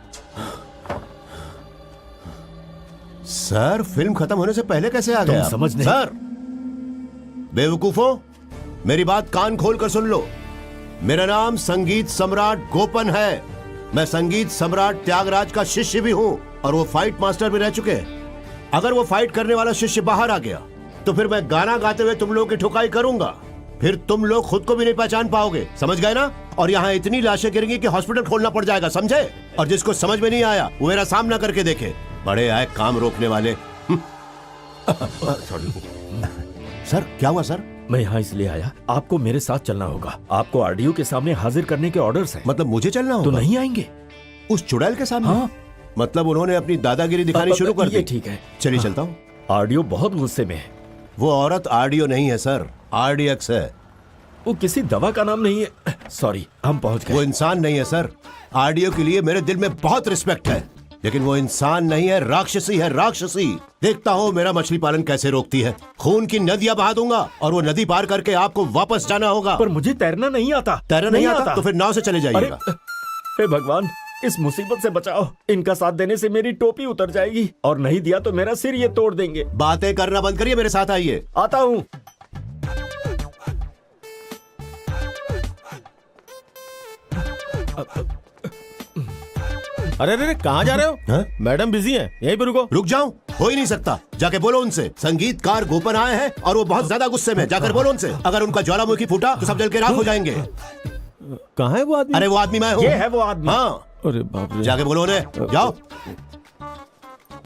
सर फिल्म खत्म होने से पहले कैसे आ तुम गया? समझ नहीं। सर बेवकूफों, मेरी बात कान खोल कर सुन लो। मेरा नाम संगीत सम्राट गोपन है। मैं संगीत सम्राट त्यागराज का शिष्य भी हूँ और वो फाइट मास्टर भी रह चुके हैं। अगर वो फाइट करने वाला शिष्य बाहर आ गया तो फिर मैं गाना गाते हुए तुम लोगों की ठुकाई करूंगा। फिर तुम लोग खुद को भी नहीं पहचान पाओगे, समझ गए ना? और यहाँ इतनी लाशें गिरेंगी कि हॉस्पिटल खोलना पड़ जाएगा, समझे? और जिसको समझ में नहीं आया वो मेरा सामना करके देखे। बड़े आए काम रोकने वाले। सॉरी सर, क्या हुआ सर? मैं यहाँ इसलिए आया, आपको मेरे साथ चलना होगा। आपको आरडीओ के सामने हाजिर करने के ऑर्डर्स हैं। मतलब मुझे चलना होगा? तो नहीं आएंगे? उस चुड़ैल के सामने? हाँ। मतलब उन्होंने अपनी दादागिरी दिखानी शुरू कर दी? ये ठीक है। चलिए चलता हूँ। आरडीओ बहुत गुस्से में है। वो औरत आरडीओ नहीं है सर, आरडीएक्स है। वो किसी दवा का नाम नहीं है। सॉरी, हम पहुंच गए। वो इंसान नहीं है सर। आरडीओ के लिए मेरे दिल में बहुत रिस्पेक्ट है, लेकिन वो इंसान नहीं है, राक्षसी है, राक्षसी। देखता हूँ मेरा मछली पालन कैसे रोकती है। खून की नदियां बहा दूंगा और वो नदी पार करके आपको वापस जाना होगा। पर मुझे तैरना नहीं आता। तैरना नहीं आता तो फिर नाव से चले जाइएगा। हे भगवान, इस मुसीबत से बचाओ। इनका साथ देने से मेरी टोपी उतर जाएगी और नहीं दिया तो मेरा सिर ये तोड़ देंगे। बातें करना बंद करिए, मेरे साथ आइए। आता हूँ। अरे अरे कहाँ जा रहे हो? हाँ? मैडम बिजी हैं, यहीं पे रुको। रुक जाऊं? हो ही नहीं सकता। जाके बोलो उनसे, संगीतकार गोपन आए हैं और वो बहुत ज्यादा गुस्से में। जाकर बोलो उनसे, अगर उनका ज्वालामुखी फूटा तो सब जल के राख हो जाएंगे। कहाँ है वो आदमी? अरे वो आदमी मैं हूँ। ये है वो आदमी। हाँ, अरे बाप रे। जाके बोलो उन्हें, जाओ।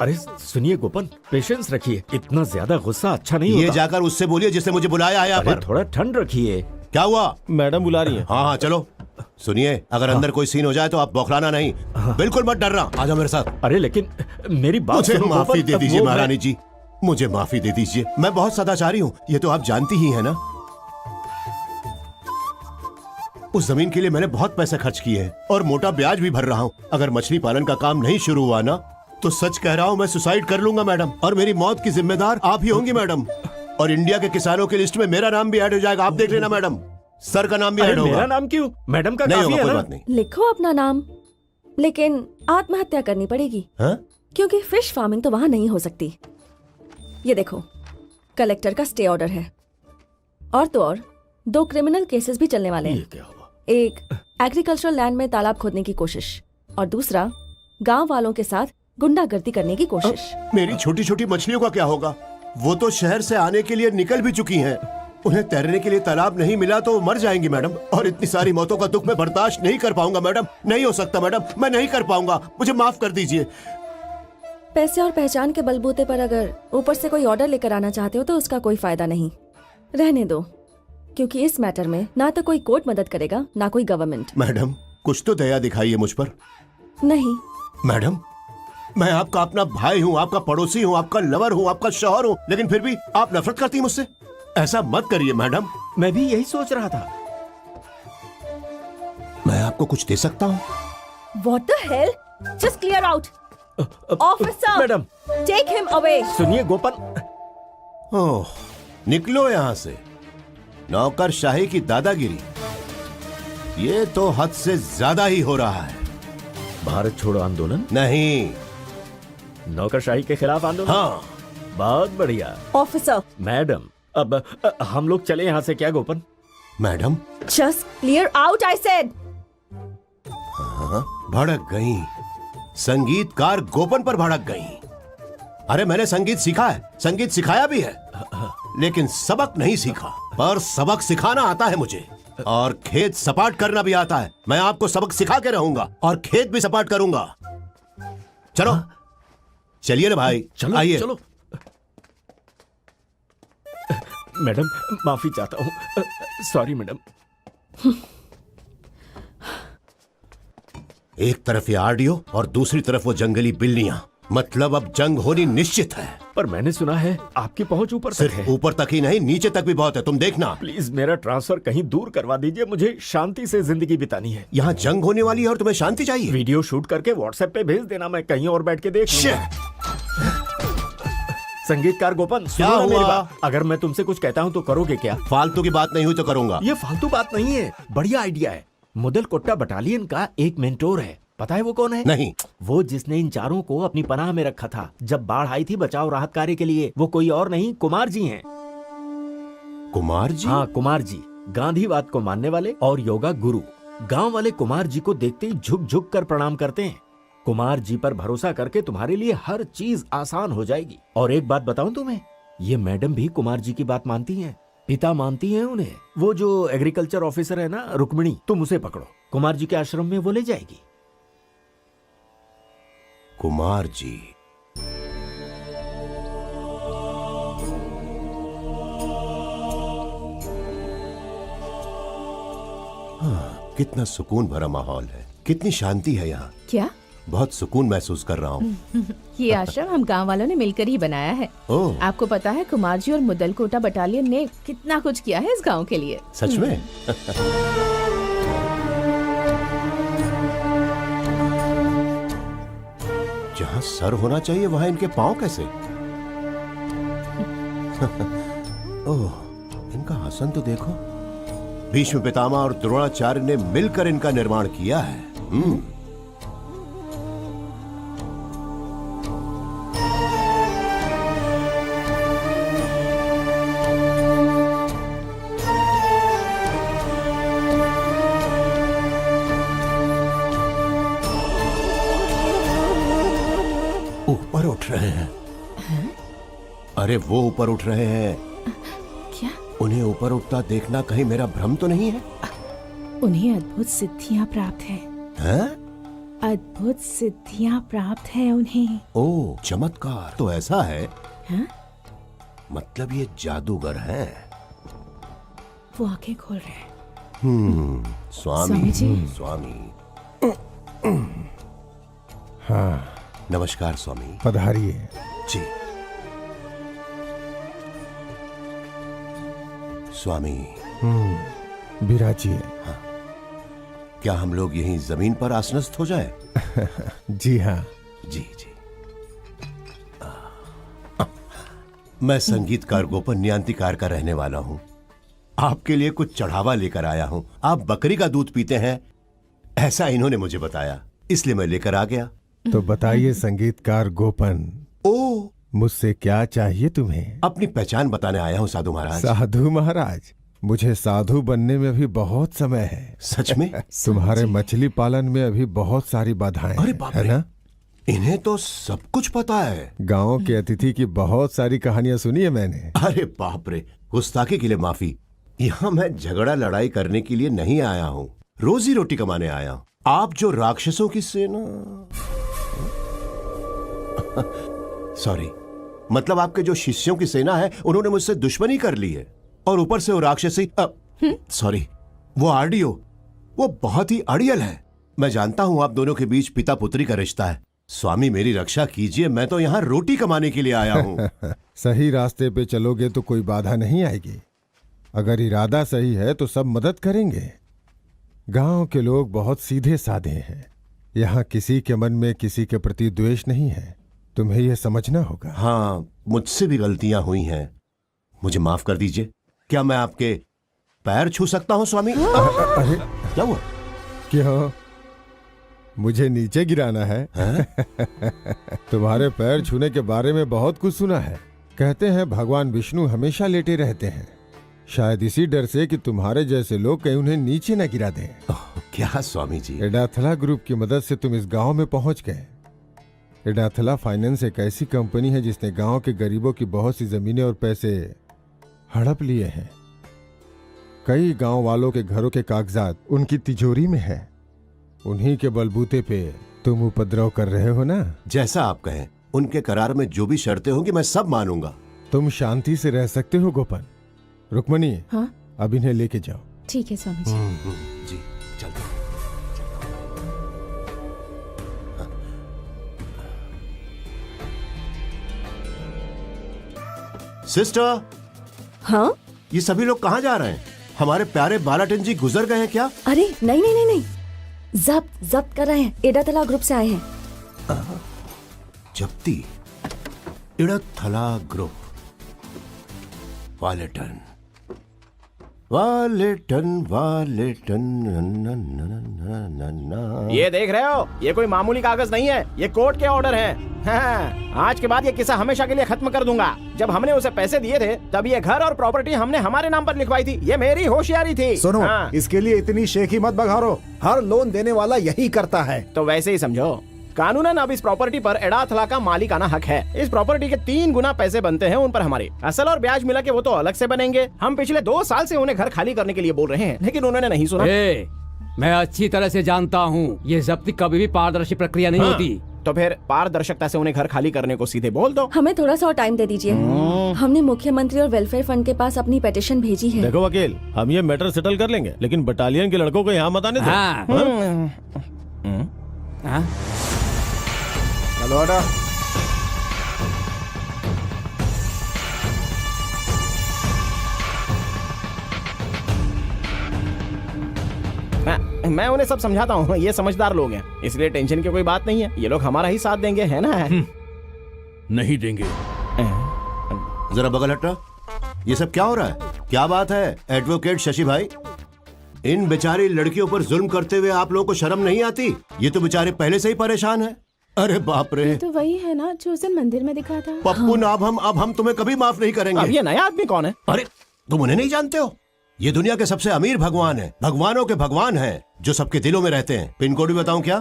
अरे सुनिए गोपन, पेशेंस रखिए। इतना ज्यादा गुस्सा अच्छा नहीं ये होता। जाकर उससे बोलिए जिसने मुझे बुलाया है यहाँ अरे पर। थोड़ा ठंड रखिए। क्या हुआ? मैडम बुला रही हैं। हाँ हाँ चलो। सुनिए, अगर अंदर कोई सीन हो जाए तो आप बौखलाना नहीं। बिल्कुल मत डरना, आ जाओ मेरे साथ। अरे लेकिन मेरी बात मुझे सुनो माफी गोपन, दे दीजिए वो महारानी जी, मुझे माफी दे दीजिए। मैं बहुत सदाचारी हूँ, ये तो आप जानती ही है ना। उस जमीन के लिए मैंने बहुत पैसे खर्च किए हैं और मोटा ब्याज भी भर रहा हूँ। अगर मछली पालन का काम नहीं शुरू हुआ ना तो सच कह रहा हूँ, मैं सुसाइड कर लूंगा मैडम। और मेरी मौत की जिम्मेदार आप ही होंगी मैडम। और इंडिया के किसानों की लिस्ट में मेरा नाम भी ऐड हो जाएगा, आप देख लेना मैडम। सर का नाम भी ऐड होगा। मेरा नाम क्यों? मैडम का नहीं काफी होगा, है कोई ना? बात नहीं। लिखो अपना नाम, लेकिन आत्महत्या करनी पड़ेगी। हाँ? क्योंकि फिश फार्मिंग तो वहां नहीं हो सकती। ये देखो, कलेक्टर का स्टे ऑर्डर है। और तो और 2 क्रिमिनल केसेस भी चलने वाले हैं। ये क्या हुआ? एक एग्रीकल्चरल लैंड में तालाब खोदने की कोशिश और दूसरा गांव वालों के साथ गुंडागर्दी करने की कोशिश। मेरी छोटी छोटी मछलियों का क्या होगा? वो तो शहर से आने के लिए निकल भी चुकी हैं। उन्हें तैरने के लिए तालाब नहीं मिला तो वो मर जाएंगी मैडम। और इतनी सारी मौतों का दुख मैं बर्दाश्त नहीं कर पाऊंगा मैडम। नहीं हो सकता मैडम, मैं नहीं कर पाऊंगा, मुझे माफ कर दीजिए। पैसे और पहचान के बलबूते पर अगर ऊपर से कोई ऑर्डर लेकर आना चाहते हो तो उसका कोई फायदा नहीं। रहने दो, क्योंकि इस मैटर में ना तो कोई कोर्ट मदद करेगा ना कोई गवर्नमेंट। मैडम कुछ तो दया दिखाइए मुझ पर। नहीं मैडम, मैं आपका अपना भाई हूँ, आपका पड़ोसी हूँ, आपका लवर हूँ, आपका शौहर हूँ, लेकिन फिर भी आप नफरत करती हैं मुझसे। ऐसा मत करिए मैडम। मैं भी यही सोच रहा था। मैं आपको कुछ दे सकता हूँ? What the hell? Just clear out. Officer, madam, take him away. सुनिए गोपन। ओह, निकलो यहाँ से। नौकरशाही की दादागिरी, ये तो हद से ज्यादा ही हो रहा है। भारत छोड़ो आंदोलन? नहीं। नौकरशाही के खिलाफ आंदोलन? हाँ। बहुत बढ़िया। ऑफिसर। मैडम, अब हम लोग चले यहाँ से क्या Gopan? Madam, just clear out I said. हाँ, भड़क गई। संगीतकार गोपन पर भड़क गई। अरे मैंने संगीत सीखा है, संगीत सिखाया भी है, लेकिन सबक नहीं सीखा। पर सबक सिखाना आता है मुझे, और खेत सपाट करना भी आता है। मैं आपको सबक सिखा के रहूंगा और खेत भी सपाट करूंगा। चलो चलिए ना भाई, चलो आइए। चलो। मैडम, माफी चाहता हूँ। Sorry madam. एक तरफ ये आरडीओ और दूसरी तरफ वो जंगली बिल्लियां। मतलब अब जंग होनी निश्चित है। पर मैंने सुना है आपकी पहुंच ऊपर तक है। सिर्फ ऊपर तक ही नहीं, नीचे तक भी बहुत है, तुम देखना। प्लीज मेरा ट्रांसफर कहीं दूर करवा दीजिए, मुझे शांति से जिंदगी बितानी है। यहाँ जंग होने वाली है और तुम्हें शांति चाहिए? वीडियो शूट करके व्हाट्सएप पे भेज देना, मैं कहीं और बैठ के देख लूंगा। संगीतकार गोपन, क्या सुनो ना मेरी हुआ? बात। अगर मैं तुमसे कुछ कहता हूँ तो करोगे क्या? फालतू की बात नहीं हुई तो करूंगा। ये फालतू बात नहीं है, बढ़िया आइडिया है। मुदल कोट्टा बटालियन का एक मेंटोर है, पता है वो कौन है? नहीं। वो जिसने इन चारों को अपनी पनाह में रखा था जब बाढ़ आई थी बचाव राहत कार्य के लिए। वो कोई और नहीं, कुमार जी हैं। कुमार जी? हाँ, कुमार जी, गांधीवाद को मानने वाले और योगा गुरु। गांव वाले कुमार जी को देखते ही झुक झुक कर प्रणाम करते हैं। कुमार जी पर भरोसा करके तुम्हारे लिए हर चीज आसान हो जाएगी। और एक बात बताऊं तुम्हें, ये मैडम भी कुमार जी की बात मानती हैं, पिता मानती हैं उन्हें। वो जो एग्रीकल्चर ऑफिसर है ना, रुक्मिणी, तुम उसे पकड़ो, कुमार जी के आश्रम में वो ले जाएगी। कुमार जी। हाँ, कितना सुकून भरा माहौल है, कितनी शांति है यहाँ। क्या? बहुत सुकून महसूस कर रहा हूँ। ये आश्रम हम गांव वालों ने मिलकर ही बनाया है। ओह। आपको पता है कुमार जी और मुदल कोटा बटालियन ने कितना कुछ किया है इस गांव के लिए। सच में? जहाँ सर होना चाहिए वहाँ इनके पांव कैसे? ओह, इनका हसन तो देखो। भीष्म पितामह और द्रोणाचार्य ने मिलकर इनका निर्माण किया है। ऊपर उठ रहे हैं। अरे वो ऊपर उठ रहे हैं। क्या? उन्हें ऊपर उठता देखना कहीं मेरा भ्रम तो नहीं है? उन्हें अद्भुत सिद्धियां प्राप्त है। हैं? अद्भुत सिद्धियां प्राप्त है उन्हें। ओह, चमत्कार। तो ऐसा है? हाँ? मतलब ये जादूगर हैं। वो आंखें खोल रहे हैं। स्वामी जी। स्वामी। हाँ, नमस्कार स्वामी। पधारिए। जी। स्वामी। विराजिए। हाँ। क्या हम लोग यहीं जमीन पर आसनस्थ हो जाए? जी हाँ। जी जी। मैं संगीतकार गोपन न्यांतिकार का रहने वाला हूँ। आपके लिए कुछ चढ़ावा लेकर आया हूँ। आप बकरी का दूध पीते हैं, ऐसा इन्होंने मुझे बताया, इसलिए मैं लेकर आ गया। तो बताइए संगीतकार गोपन, ओ, मुझसे क्या चाहिए तुम्हें? अपनी पहचान बताने आया हूँ साधु महाराज। साधु महाराज? मुझे साधु बनने में अभी बहुत समय है। सच में? तुम्हारे मछली पालन में अभी बहुत सारी बाधाएं अरे हैं, बाप है रे। ना? इन्हें तो सब कुछ पता है। गांव के अतिथि की बहुत सारी कहानियां सुनी है मैंने। अरे बाप रे, गुस्ताखी के लिए माफी। यहाँ मैं झगड़ा लड़ाई करने के लिए नहीं आया हूँ, रोजी रोटी कमाने आया हूँ। आप जो राक्षसों की सेना सॉरी, मतलब आपके जो शिष्यों की सेना है उन्होंने मुझसे दुश्मनी कर ली है, और ऊपर से वो राक्षसी सॉरी, वो आरडीओ, वो बहुत ही अड़ियल है। मैं जानता हूं आप दोनों के बीच पिता पुत्री का रिश्ता है। स्वामी मेरी रक्षा कीजिए, मैं तो यहाँ रोटी कमाने के लिए आया हूँ। सही रास्ते पे चलोगे तो कोई बाधा नहीं आएगी। अगर इरादा सही है तो सब मदद करेंगे। गांव के लोग बहुत सीधे साधे हैं। यहाँ किसी के मन में किसी के प्रति द्वेष नहीं है, तुम्हें यह समझना होगा। हाँ, मुझसे भी गलतियां हुई हैं, मुझे माफ कर दीजिए। क्या मैं आपके पैर छू सकता हूँ स्वामी? अरे क्या हुआ? क्यों? मुझे नीचे गिराना है? तुम्हारे पैर छूने के बारे में बहुत कुछ सुना है। कहते हैं भगवान विष्णु हमेशा लेटे रहते हैं, शायद इसी डर से कि तुम्हारे जैसे लोग कहीं उन्हें नीचे न गिरा दें। क्या स्वामी जी? एडाथला ग्रुप की मदद से तुम इस गांव में पहुंच गए। एडाथला फाइनेंस एक ऐसी कंपनी है जिसने गांव के गरीबों की बहुत सी जमीनें और पैसे हड़प लिए हैं। कई गांव वालों के घरों के कागजात उनकी तिजोरी में है। उन्हीं के बलबूते पे तुम उपद्रव कर रहे हो ना? जैसा आप कहें, उनके करार में जो भी शर्तें होंगी मैं सब मानूंगा। तुम शांति से रह सकते हो गोपन। रुक्मणी, हाँ? अब इन्हें लेके जाओ। ठीक है स्वामी जी। जी चलते। सिस्टर, हाँ? ये सभी लोग कहाँ जा रहे हैं? हमारे प्यारे बालाटन जी गुजर गए हैं क्या? अरे नहीं नहीं नहीं नहीं, जब्त कर रहे हैं। एडाथला ग्रुप से आए हैं। जब्ती? इड़थला ग्रुप, वालेटन वालेटन वालेटन। ये देख रहे हो, ये कोई मामूली कागज नहीं है, ये कोर्ट के ऑर्डर हैं। हाँ, आज के बाद ये किस्सा हमेशा के लिए खत्म कर दूंगा। जब हमने उसे पैसे दिए थे तब ये घर और प्रॉपर्टी हमने हमारे नाम पर लिखवाई थी। ये मेरी होशियारी थी। सुनो, हाँ। इसके लिए इतनी शेखी मत बघारो। हर लोन देने वाला यही करता है। तो वैसे ही समझो, कानूनन अब इस प्रॉपर्टी पर एडाथला का मालिकाना हक है। इस प्रॉपर्टी के 3 गुना पैसे बनते हैं उन पर हमारे। असल और ब्याज मिला के वो तो अलग से बनेंगे। हम पिछले 2 साल से उन्हें घर खाली करने के लिए बोल रहे हैं, लेकिन उन्होंने नहीं सुना। मैं अच्छी तरह से जानता हूँ, ये जब्ती कभी भी पारदर्शी प्रक्रिया नहीं होती। तो फिर पारदर्शिता से उन्हें घर खाली करने को सीधे बोल दो। हमें थोड़ा सा और टाइम दे दीजिए। हमने मुख्यमंत्री और वेलफेयर फंड के पास अपनी पिटीशन भेजी है। देखो वकील, हम ये मैटर सेटल कर लेंगे, लेकिन बटालियन के लड़कों को यहाँ मत आने दो। चलो हटा। मैं उन्हें सब समझाता हूँ, ये समझदार लोग हैं, इसलिए टेंशन की कोई बात नहीं है। ये लोग हमारा ही साथ देंगे, है ना? नहीं देंगे। जरा बगल हटा। ये सब क्या हो रहा है? क्या बात है एडवोकेट शशि भाई? इन बेचारी लड़कियों पर जुल्म करते हुए आप लोगों को शर्म नहीं आती? ये तो बेचारे पहले से ही परेशान है। अरे बाप रे, तो वही है ना जो उस दिन मंदिर में दिखा था। पप्पू नाब, अब हम तुम्हें कभी माफ नहीं करेंगे। अब ये नया आदमी कौन है? अरे तुम उन्हें नहीं जानते हो? ये दुनिया के सबसे अमीर भगवान है, भगवानों के भगवान है, जो सबके दिलों में रहते हैं। पिन कोड भी बताऊं क्या?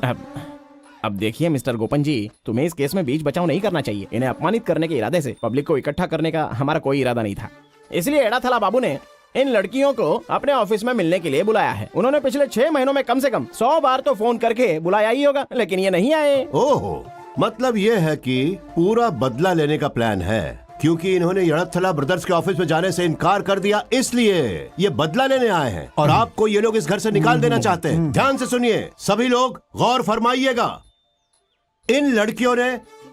अब देखिए मिस्टर गोपन जी, तुम्हें इस केस में बीच बचाव नहीं करना चाहिए। इन्हें अपमानित करने के इरादे से पब्लिक को इकट्ठा करने का हमारा कोई इरादा नहीं था। इसलिए एडाथला बाबू ने इन लड़कियों को अपने ऑफिस में मिलने के लिए बुलाया है। उन्होंने पिछले 6 महीनों में कम से कम 100 बार तो फोन करके बुलाया ही होगा, लेकिन ये नहीं आए। ओहो, मतलब ये है कि पूरा बदला लेने का प्लान है, क्योंकि इन्होंने एडाथला ब्रदर्स के ऑफिस में जाने से इनकार कर दिया, इसलिए ये बदला लेने आए हैं और आपको ये लोग इस घर से निकाल देना चाहते हैं। ध्यान से सुनिए सभी लोग, गौर फरमाइएगा। इन लड़कियों ने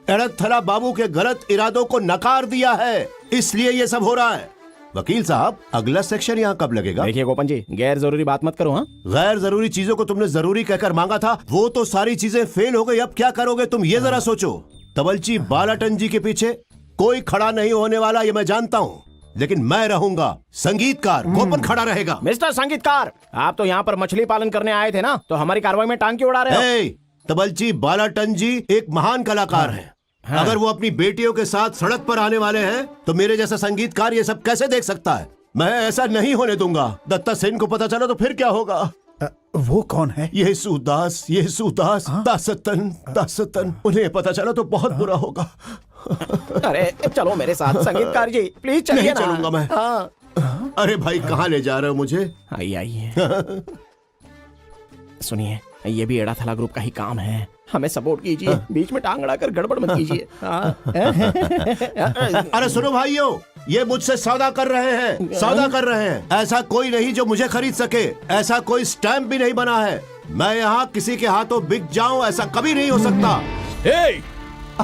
एडाथला बाबू के गलत इरादों को नकार दिया है, इसलिए ये सब हो रहा है। वकील साहब, अगला सेक्शन यहाँ कब लगेगा? देखिए गोपन जी, गैर जरूरी बात मत करो। हाँ, गैर जरूरी चीजों को तुमने जरूरी कहकर मांगा था, वो तो सारी चीजें फेल हो गई। अब क्या करोगे तुम, ये जरा सोचो। तवलची बालाटन जी के पीछे कोई खड़ा नहीं होने वाला, ये मैं जानता हूँ, लेकिन मैं रहूंगा। संगीतकार गोपन खड़ा रहेगा। मिस्टर संगीतकार, आप तो यहाँ पर मछली पालन करने आए थे ना, तो हमारी कार्रवाई में टांग क्यों उड़ा रहे हो? तवलची बालाटन जी एक महान कलाकार हैं। अगर वो अपनी बेटियों के साथ सड़क पर आने वाले हैं, तो मेरे जैसा संगीतकार ये सब कैसे देख सकता है? मैं ऐसा नहीं होने दूंगा। दत्ता सेन को पता चला तो फिर क्या होगा? वो कौन है? ये सुदास दासतन, उन्हें पता चला तो बहुत बुरा होगा। अरे चलो मेरे साथ संगीतकार जी, प्लीज चलिए ना। चलूंगा मैं। हाँ। अरे भाई, कहाँ ले जा रहे हो मुझे? आइए सुनिए, ये भी एडाथला ग्रुप का ही काम है, हमें सपोर्ट कीजिए। बीच में टांग अड़ाकर गड़बड़ मत कीजिए। अरे सुनो भाइयों, ये मुझसे सौदा कर रहे हैं। ऐसा कोई नहीं जो मुझे खरीद सके, ऐसा कोई स्टैंप भी नहीं बना है। मैं यहाँ किसी के हाथों बिक जाऊं, ऐसा कभी नहीं हो सकता।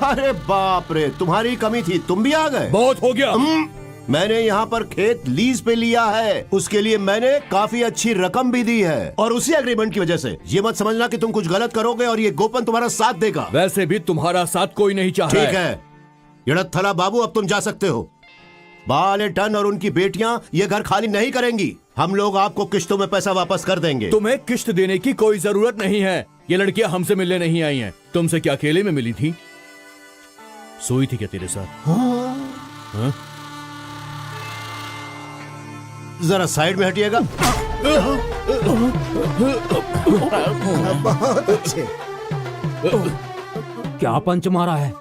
अरे बाप रे, तुम्हारी कमी थी, तुम भी आ गए। बहुत हो गया। मैंने यहाँ पर खेत लीज पे लिया है, उसके लिए मैंने काफी अच्छी रकम भी दी है, और उसी एग्रीमेंट की वजह से ये मत समझना कि तुम कुछ गलत करोगे और ये गोपन तुम्हारा साथ देगा। वैसे भी तुम्हारा साथ कोई नहीं चाह रहा है। ठीक है एडाथला बाबू, अब तुम जा सकते हो। बालेटन और उनकी बेटियां ये घर खाली नहीं करेंगी। हम लोग आपको किश्तों में पैसा वापस कर देंगे। तुम्हें किश्त देने की कोई जरूरत नहीं है। ये लड़कियां हमसे मिलने नहीं आई हैं। तुमसे क्या अकेले में मिली थी? सोई थी क्या तेरे साथ? हाँ? जरा साइड में हटिएगा। बहुत अच्छे। क्या पंच मारा है?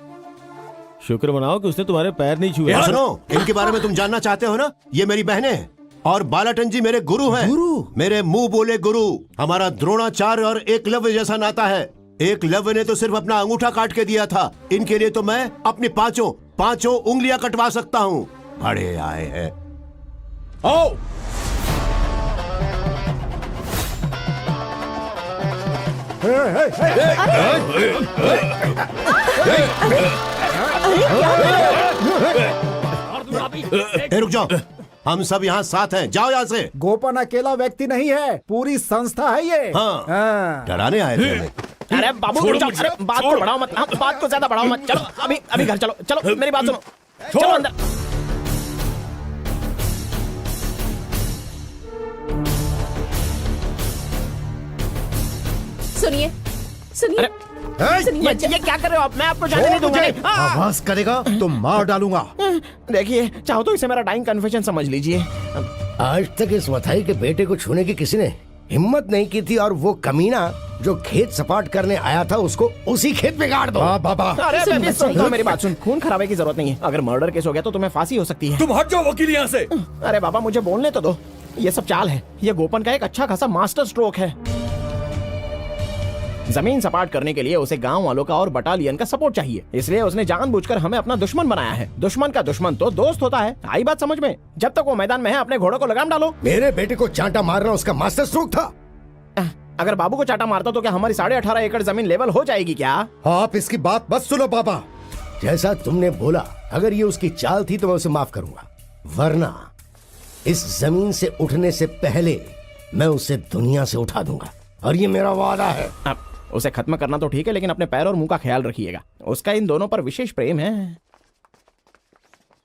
शुक्र मनाओ कि उसने तुम्हारे पैर नहीं छुए। सुनो, इनके बारे में तुम जानना चाहते हो ना? ये मेरी बहनें हैं और बालाटन जी मेरे गुरु हैं। गुरु? मेरे मुंह बोले गुरु। हमारा द्रोणाचार्य और एकलव्य जैसा नाता है। एकलव्य ने तो सिर्फ अपना अंगूठा काट के दिया था, इनके लिए तो मैं अपनी पांचों उंगलियां कटवा सकता हूँ। बड़े आए हैं। आओ। रुक जाओ, हम सब यहाँ साथ हैं। जाओ यहाँ से। गोपन अकेला व्यक्ति नहीं है, पूरी संस्था है ये। हाँ, डराने आए थे हमें। अरे बाबू रुक जाओ, अरे बात को बढ़ाओ मत, बात को ज्यादा बढ़ाओ मत। चलो अभी घर चलो, चलो मेरी बात सुनो, चलो अंदर। सुनिए सुनिए ये क्या कर रहे हो आप? मैं आपको जाने नहीं दूंगा। आवाज करेगा तो मार डालूंगा। देखिए, चाहो तो इसे मेरा डाइंग कन्फेशन समझ लीजिए। आज तक इस वथाई के बेटे को छूने की किसी ने हिम्मत नहीं की थी, और वो कमीना जो खेत सपाट करने आया था उसको उसी खेत में गाड़ दो। बाबा अरे बेबी सुन, मेरी बात सुन। खून खराबे की जरूरत नहीं है। अगर मर्डर केस हो गया तो तुम्हें फांसी हो सकती है। तुम हट जाओ वकील यहाँ से। अरे बाबा मुझे बोलने तो दो। ये सब चाल है। ये गोपन का एक अच्छा खासा मास्टर स्ट्रोक है। जमीन सपाट करने के लिए उसे गांव वालों का और बटालियन का सपोर्ट चाहिए, इसलिए उसने जानबूझकर हमें अपना दुश्मन बनाया है। दुश्मन का दुश्मन तो दोस्त होता है। आई बात समझ में? जब तक वो मैदान में है अपने घोड़ों को लगाम डालो। मेरे बेटे को चांटा मारना उसका मास्टर स्ट्रोक था। अगर बाबू को चाटा मारता तो क्या हमारी 18.5 एकड़ जमीन लेवल हो जाएगी क्या? आप इसकी बात मत सुनो पापा। जैसा तुमने बोला, अगर ये उसकी चाल थी तो मैं उसे माफ करूंगा, वरना इस जमीन से उठने से पहले मैं उसे दुनिया से उठा दूंगा, और ये मेरा वादा है। उसे खत्म करना तो ठीक है, लेकिन अपने पैर और मुंह का ख्याल रखिएगा। उसका इन दोनों पर विशेष प्रेम है।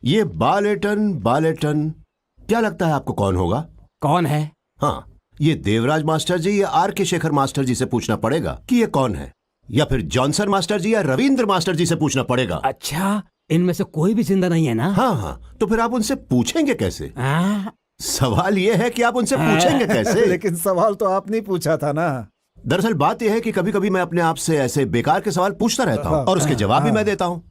ये बालेटन क्या लगता है आपको कौन होगा? कौन है? हाँ, ये देवराज मास्टर जी या आर के शेखर मास्टर जी से पूछना पड़ेगा कि ये कौन है, या फिर जॉनसन मास्टर जी या रविंद्र मास्टर जी से पूछना पड़ेगा। अच्छा, इनमें से कोई भी जिंदा नहीं है ना? हाँ, तो फिर आप उनसे पूछेंगे कैसे? सवाल ये है कि आप उनसे पूछेंगे कैसे? लेकिन सवाल तो आपने पूछा था ना। दरअसल बात यह है कि कभी कभी मैं अपने आप से ऐसे बेकार के सवाल पूछता रहता हूँ और उसके जवाब भी मैं देता हूँ।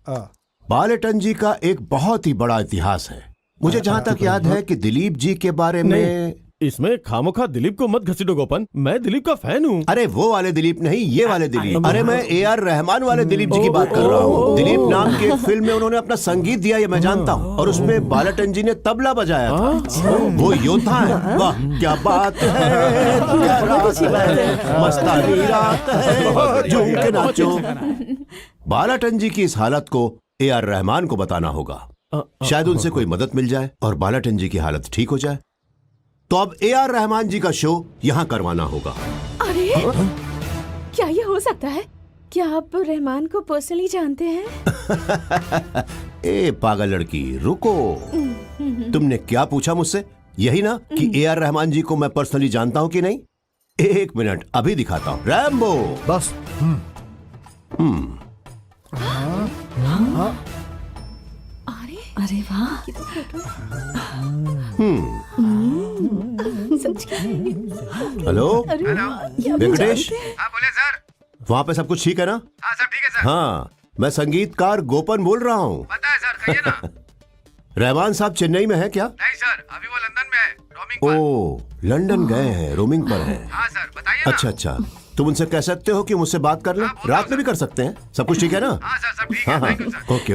बालेटन जी का एक बहुत ही बड़ा इतिहास है। मुझे जहाँ तक याद है कि दिलीप जी के बारे में। इसमें खामोखा दिलीप को मत घसीटो गोपन, मैं दिलीप का फैन हूँ। अरे वो वाले दिलीप नहीं, ये वाले दिलीप। अरे मैं AR रहमान वाले दिलीप जी की बात कर रहा हूँ। दिलीप नाम की एक फिल्म में उन्होंने अपना संगीत दिया, ये मैं जानता हूँ, और उसमें बालाटन जी ने तबला बजाया था। वो योद्धा है। वाह क्या बात है, क्या रात है, मस्तानी रात है, झूम के नाचो। बालाटन जी की इस हालत को AR रहमान को बताना होगा। शायद उनसे कोई मदद मिल जाए और बालाटन जी की हालत ठीक हो जाए। तो अब AR रहमान जी का शो यहाँ करवाना होगा। अरे क्या ये हो सकता है? क्या आप रहमान को पर्सनली जानते हैं? ए पागल लड़की, रुको। तुमने क्या पूछा मुझसे? यही ना कि AR रहमान जी को मैं पर्सनली जानता हूँ कि नहीं? एक मिनट, अभी दिखाता हूँ। रैम्बो बस। अरे वाह। हेलो वेंकटेश, बोले सर। वहाँ पे सब कुछ ठीक है ना? हाँ सब ठीक है सर। हाँ, मैं संगीतकार गोपन बोल रहा हूँ। पता है सर, कहिए ना। रहमान साहब चेन्नई में है क्या? नहीं सर, अभी वो लंदन में है, रोमिंग पर। ओ, लंदन गए हैं, रोमिंग पर हैं। हाँ सर, बताइए ना। अच्छा, तुम उनसे कह सकते हो कि मुझसे बात कर ले। रात में भी कर सकते हैं। सब कुछ ठीक है ना? हाँ सर, सब ठीक है। Thank you sir. ओके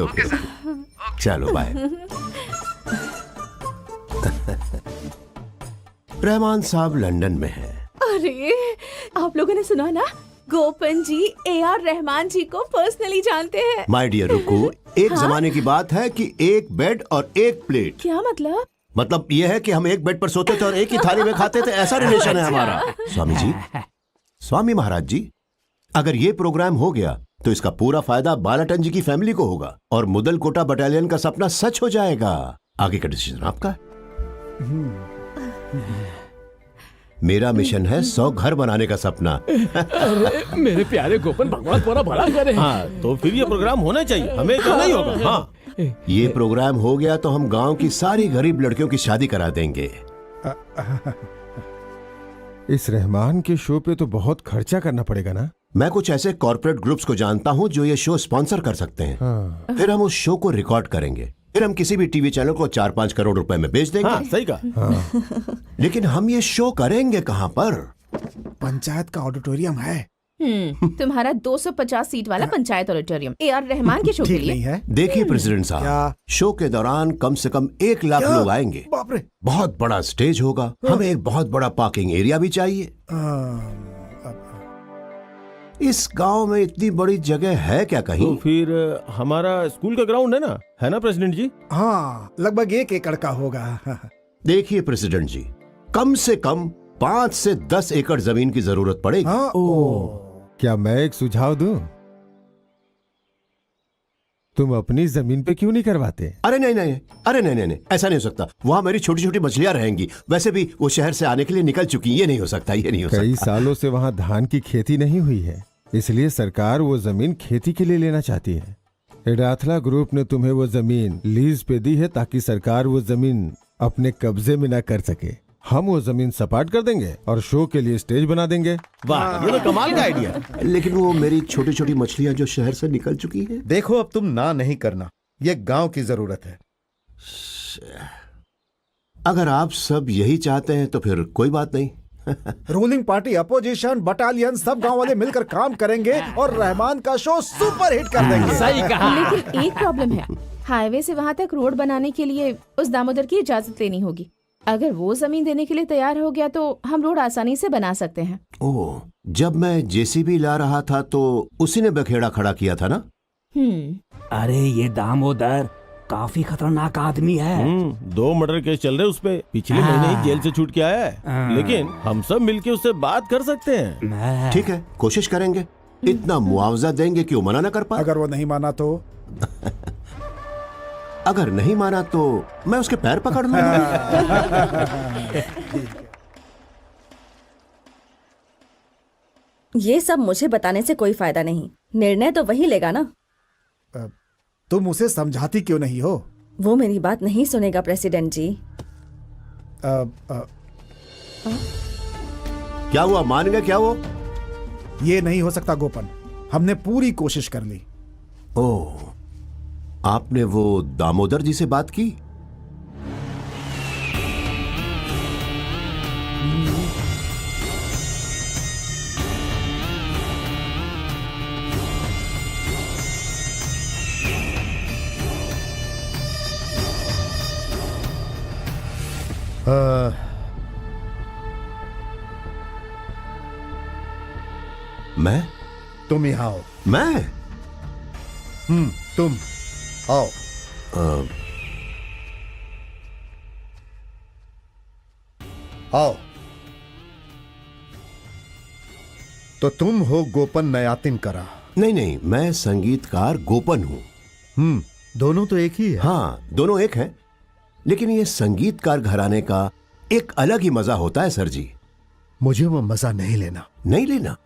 चलो बाय। रहमान साहब लंदन में हैं। अरे आप लोगों ने सुना ना, गोपन जी AR रहमान जी को पर्सनली जानते हैं। माय डियर रुकू, एक जमाने की बात है कि एक बेड और एक प्लेट। क्या मतलब? मतलब यह है कि हम एक बेड पर सोते थे और एक ही थाली में खाते थे, ऐसा रिलेशन है हमारा। स्वामी जी, स्वामी महाराज जी, अगर ये प्रोग्राम हो गया तो इसका पूरा फायदा बालाटन जी की फैमिली को होगा और मुदल कोटा बटालियन का सपना सच हो जाएगा। आगे का डिसीजन आपका है। मेरा मिशन है 100 घर बनाने का सपना। अरे मेरे प्यारे गोपन, भगवान तुम्हारा भला करे। हाँ, तो फिर ये प्रोग्राम होना चाहिए, हमें करना ही होगा। हाँ, ये प्रोग्राम हो गया तो हम गांव की सारी गरीब लड़कियों की शादी करा देंगे। इस रहमान के शो पे तो बहुत खर्चा करना पड़ेगा ना? मैं कुछ ऐसे कॉर्पोरेट ग्रुप्स को जानता हूँ जो ये शो स्पॉन्सर कर सकते हैं। फिर हम उस शो को रिकॉर्ड करेंगे, फिर हम किसी भी टीवी चैनल को 4-5 करोड़ रुपए में बेच देंगे। हाँ, सही कहा। लेकिन हम ये शो करेंगे कहाँ पर? पंचायत का ऑडिटोरियम है। तुम्हारा 250 सीट वाला पंचायत ऑडिटोरियम AR रहमान के शो के ठीक नहीं लिए। है। देखिए प्रेसिडेंट क्या? साहब, शो के दौरान कम से कम 1 लाख क्या? लोग आएंगे। बाप रे। बहुत बड़ा स्टेज होगा, हमें एक बहुत बड़ा पार्किंग एरिया भी चाहिए। इस गांव में इतनी बड़ी जगह है क्या कहीं? तो फिर हमारा स्कूल का ग्राउंड है ना प्रेसिडेंट जी? हाँ, लगभग 1 एकड़ का होगा। देखिए प्रेसिडेंट जी, कम से कम 5 से 10 एकड़ जमीन की जरूरत पड़ेगी। हाँ, क्या मैं एक सुझाव दूं? तुम अपनी जमीन पे क्यों नहीं करवाते? अरे नहीं, ऐसा नहीं हो सकता। वहाँ मेरी छोटी छोटी मछलियाँ रहेंगी। वैसे भी वो शहर से आने के लिए निकल चुकी। ये नहीं हो सकता। कई सालों से वहाँ धान की खेती नहीं हुई है, इसलिए सरकार वो जमीन खेती के लिए लेना चाहती है। एडाथला ग्रुप ने तुम्हें वो जमीन लीज पे दी है ताकि सरकार वो जमीन अपने कब्जे में न कर सके। हम वो जमीन सपाट कर देंगे और शो के लिए स्टेज बना देंगे। वाह, ये तो कमाल का आइडिया। लेकिन वो मेरी छोटी छोटी मछलियाँ जो शहर से निकल चुकी है। देखो, अब तुम ना नहीं करना, ये गांव की जरूरत है। अगर आप सब यही चाहते हैं तो फिर कोई बात नहीं। रूलिंग पार्टी, अपोजिशन, बटालियन, सब गांव वाले मिलकर काम करेंगे और रहमान का शो सुपर हिट कर देंगे। सही कहा। लेकिन एक प्रॉब्लम है, हाईवे से वहाँ तक रोड बनाने के लिए उस दामोदर की इजाजत लेनी होगी। अगर वो जमीन देने के लिए तैयार हो गया तो हम रोड आसानी से बना सकते हैं। ओह, जब मैं जेसीबी ला रहा था तो उसी ने बखेड़ा खड़ा किया था ना? अरे ये दामोदर काफी खतरनाक आदमी है। 2 मर्डर केस चल रहे उस पे, पिछले महीने ही जेल से छूट के आया है। लेकिन हम सब मिलके उससे बात कर सकते हैं। ठीक है, कोशिश करेंगे। इतना मुआवजा देंगे कि वो मना न कर पाए। अगर वो नहीं माना तो? अगर नहीं माना तो मैं उसके पैर पकड़ लूंगा। ये सब मुझे बताने से कोई फायदा नहीं, निर्णय तो वही लेगा ना। तुम उसे समझाती क्यों नहीं हो? वो मेरी बात नहीं सुनेगा प्रेसिडेंट जी। क्या हुआ, मान गए क्या वो? ये नहीं हो सकता गोपन, हमने पूरी कोशिश कर ली। ओह, आपने वो दामोदर जी से बात की? मैं? तुम यहाँ आओ। मैं? तुम आओ। आओ। तो तुम हो गोपन नयातिन करा? नहीं, मैं संगीतकार गोपन हूँ। दोनों तो एक ही है। हाँ, दोनों एक हैं, लेकिन ये संगीतकार घराने का एक अलग ही मजा होता है सर जी। मुझे वो मजा नहीं लेना। नहीं लेना?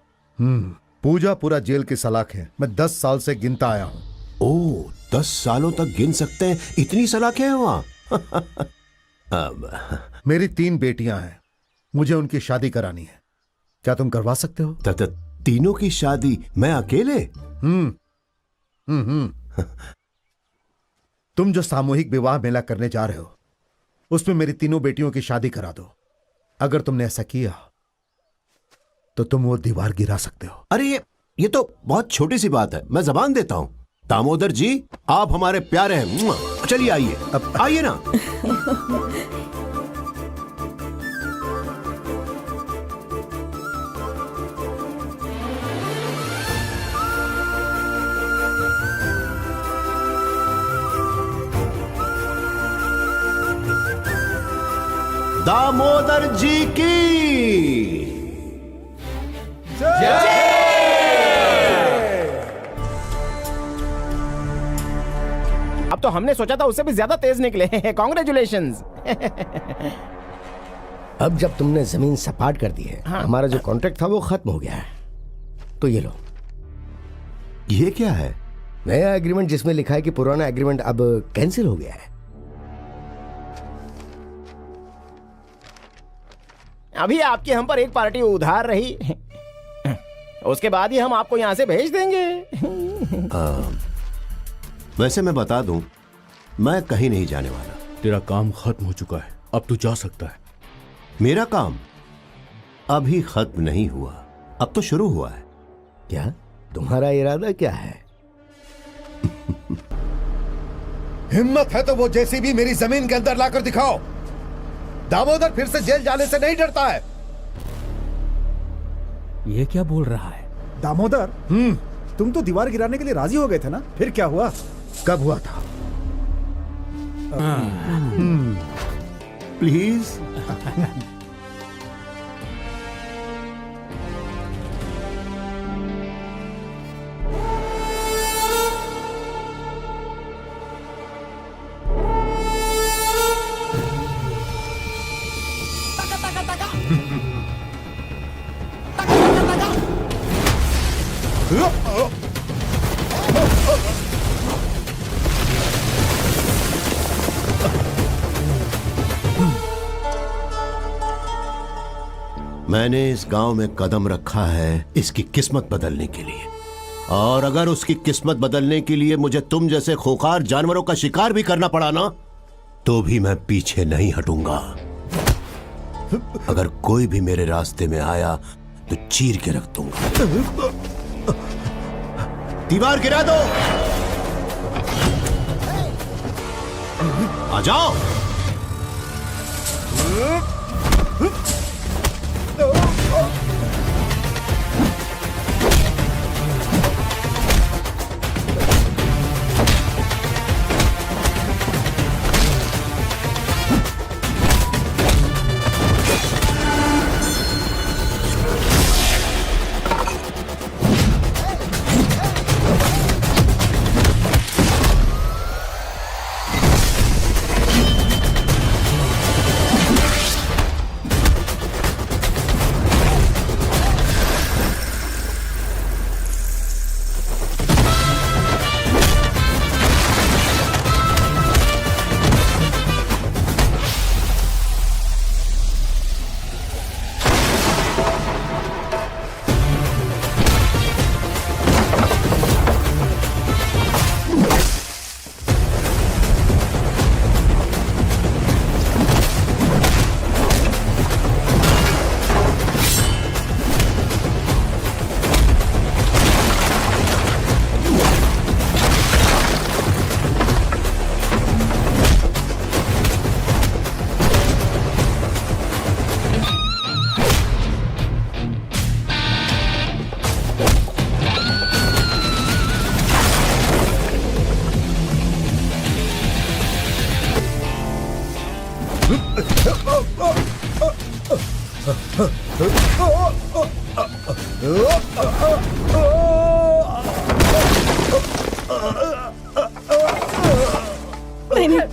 पूजा पूरा जेल की सलाख है, मैं 10 साल से गिनता आया हूँ। ओह, 10 सालों तक गिन सकते हैं? इतनी सलाखें हैं वहां? मेरी 3 बेटियां हैं, मुझे उनकी शादी करानी है। क्या तुम करवा सकते हो? तीनों की शादी मैं अकेले? तुम जो सामूहिक विवाह मेला करने जा रहे हो उसमें मेरी 3 बेटियों की शादी करा दो। अगर तुमने ऐसा किया तो तुम वो दीवार गिरा सकते हो। अरे ये तो बहुत छोटी सी बात है, मैं जबान देता हूं। दामोदर जी, आप हमारे प्यारे हैं। चलिए आइए, अब आइए ना। दामोदर जी की अब तो हमने सोचा था उससे भी ज्यादा तेज निकले। कॉन्ग्रेचुलेशंस। अब जब तुमने जमीन सपाट कर दी है, हमारा जो कॉन्ट्रैक्ट था वो खत्म हो गया है। तो ये लो। ये क्या है? नया एग्रीमेंट जिसमें लिखा है कि पुराना एग्रीमेंट अब कैंसिल हो गया है। अभी आपकी हम पर एक पार्टी उधार रही, उसके बाद ही हम आपको यहाँ से भेज देंगे। वैसे मैं बता दूं, मैं कहीं नहीं जाने वाला। तेरा काम खत्म हो चुका है, अब तू जा सकता है। मेरा काम अभी खत्म नहीं हुआ, अब तो शुरू हुआ है। क्या तुम्हारा इरादा क्या है? हिम्मत है तो वो जेसीबी मेरी जमीन के अंदर लाकर दिखाओ। दामोदर फिर से जेल जाने से नहीं डरता है। ये क्या बोल रहा है? दामोदर, तुम तो दीवार गिराने के लिए राजी हो गए थे ना, फिर क्या हुआ? कब हुआ था? प्लीज। मैंने इस गांव में कदम रखा है इसकी किस्मत बदलने के लिए, और अगर उसकी किस्मत बदलने के लिए मुझे तुम जैसे खूंखार जानवरों का शिकार भी करना पड़ा ना, तो भी मैं पीछे नहीं हटूंगा। अगर कोई भी मेरे रास्ते में आया तो चीर के रख दूंगा। दीवार गिरा दो, आ जाओ।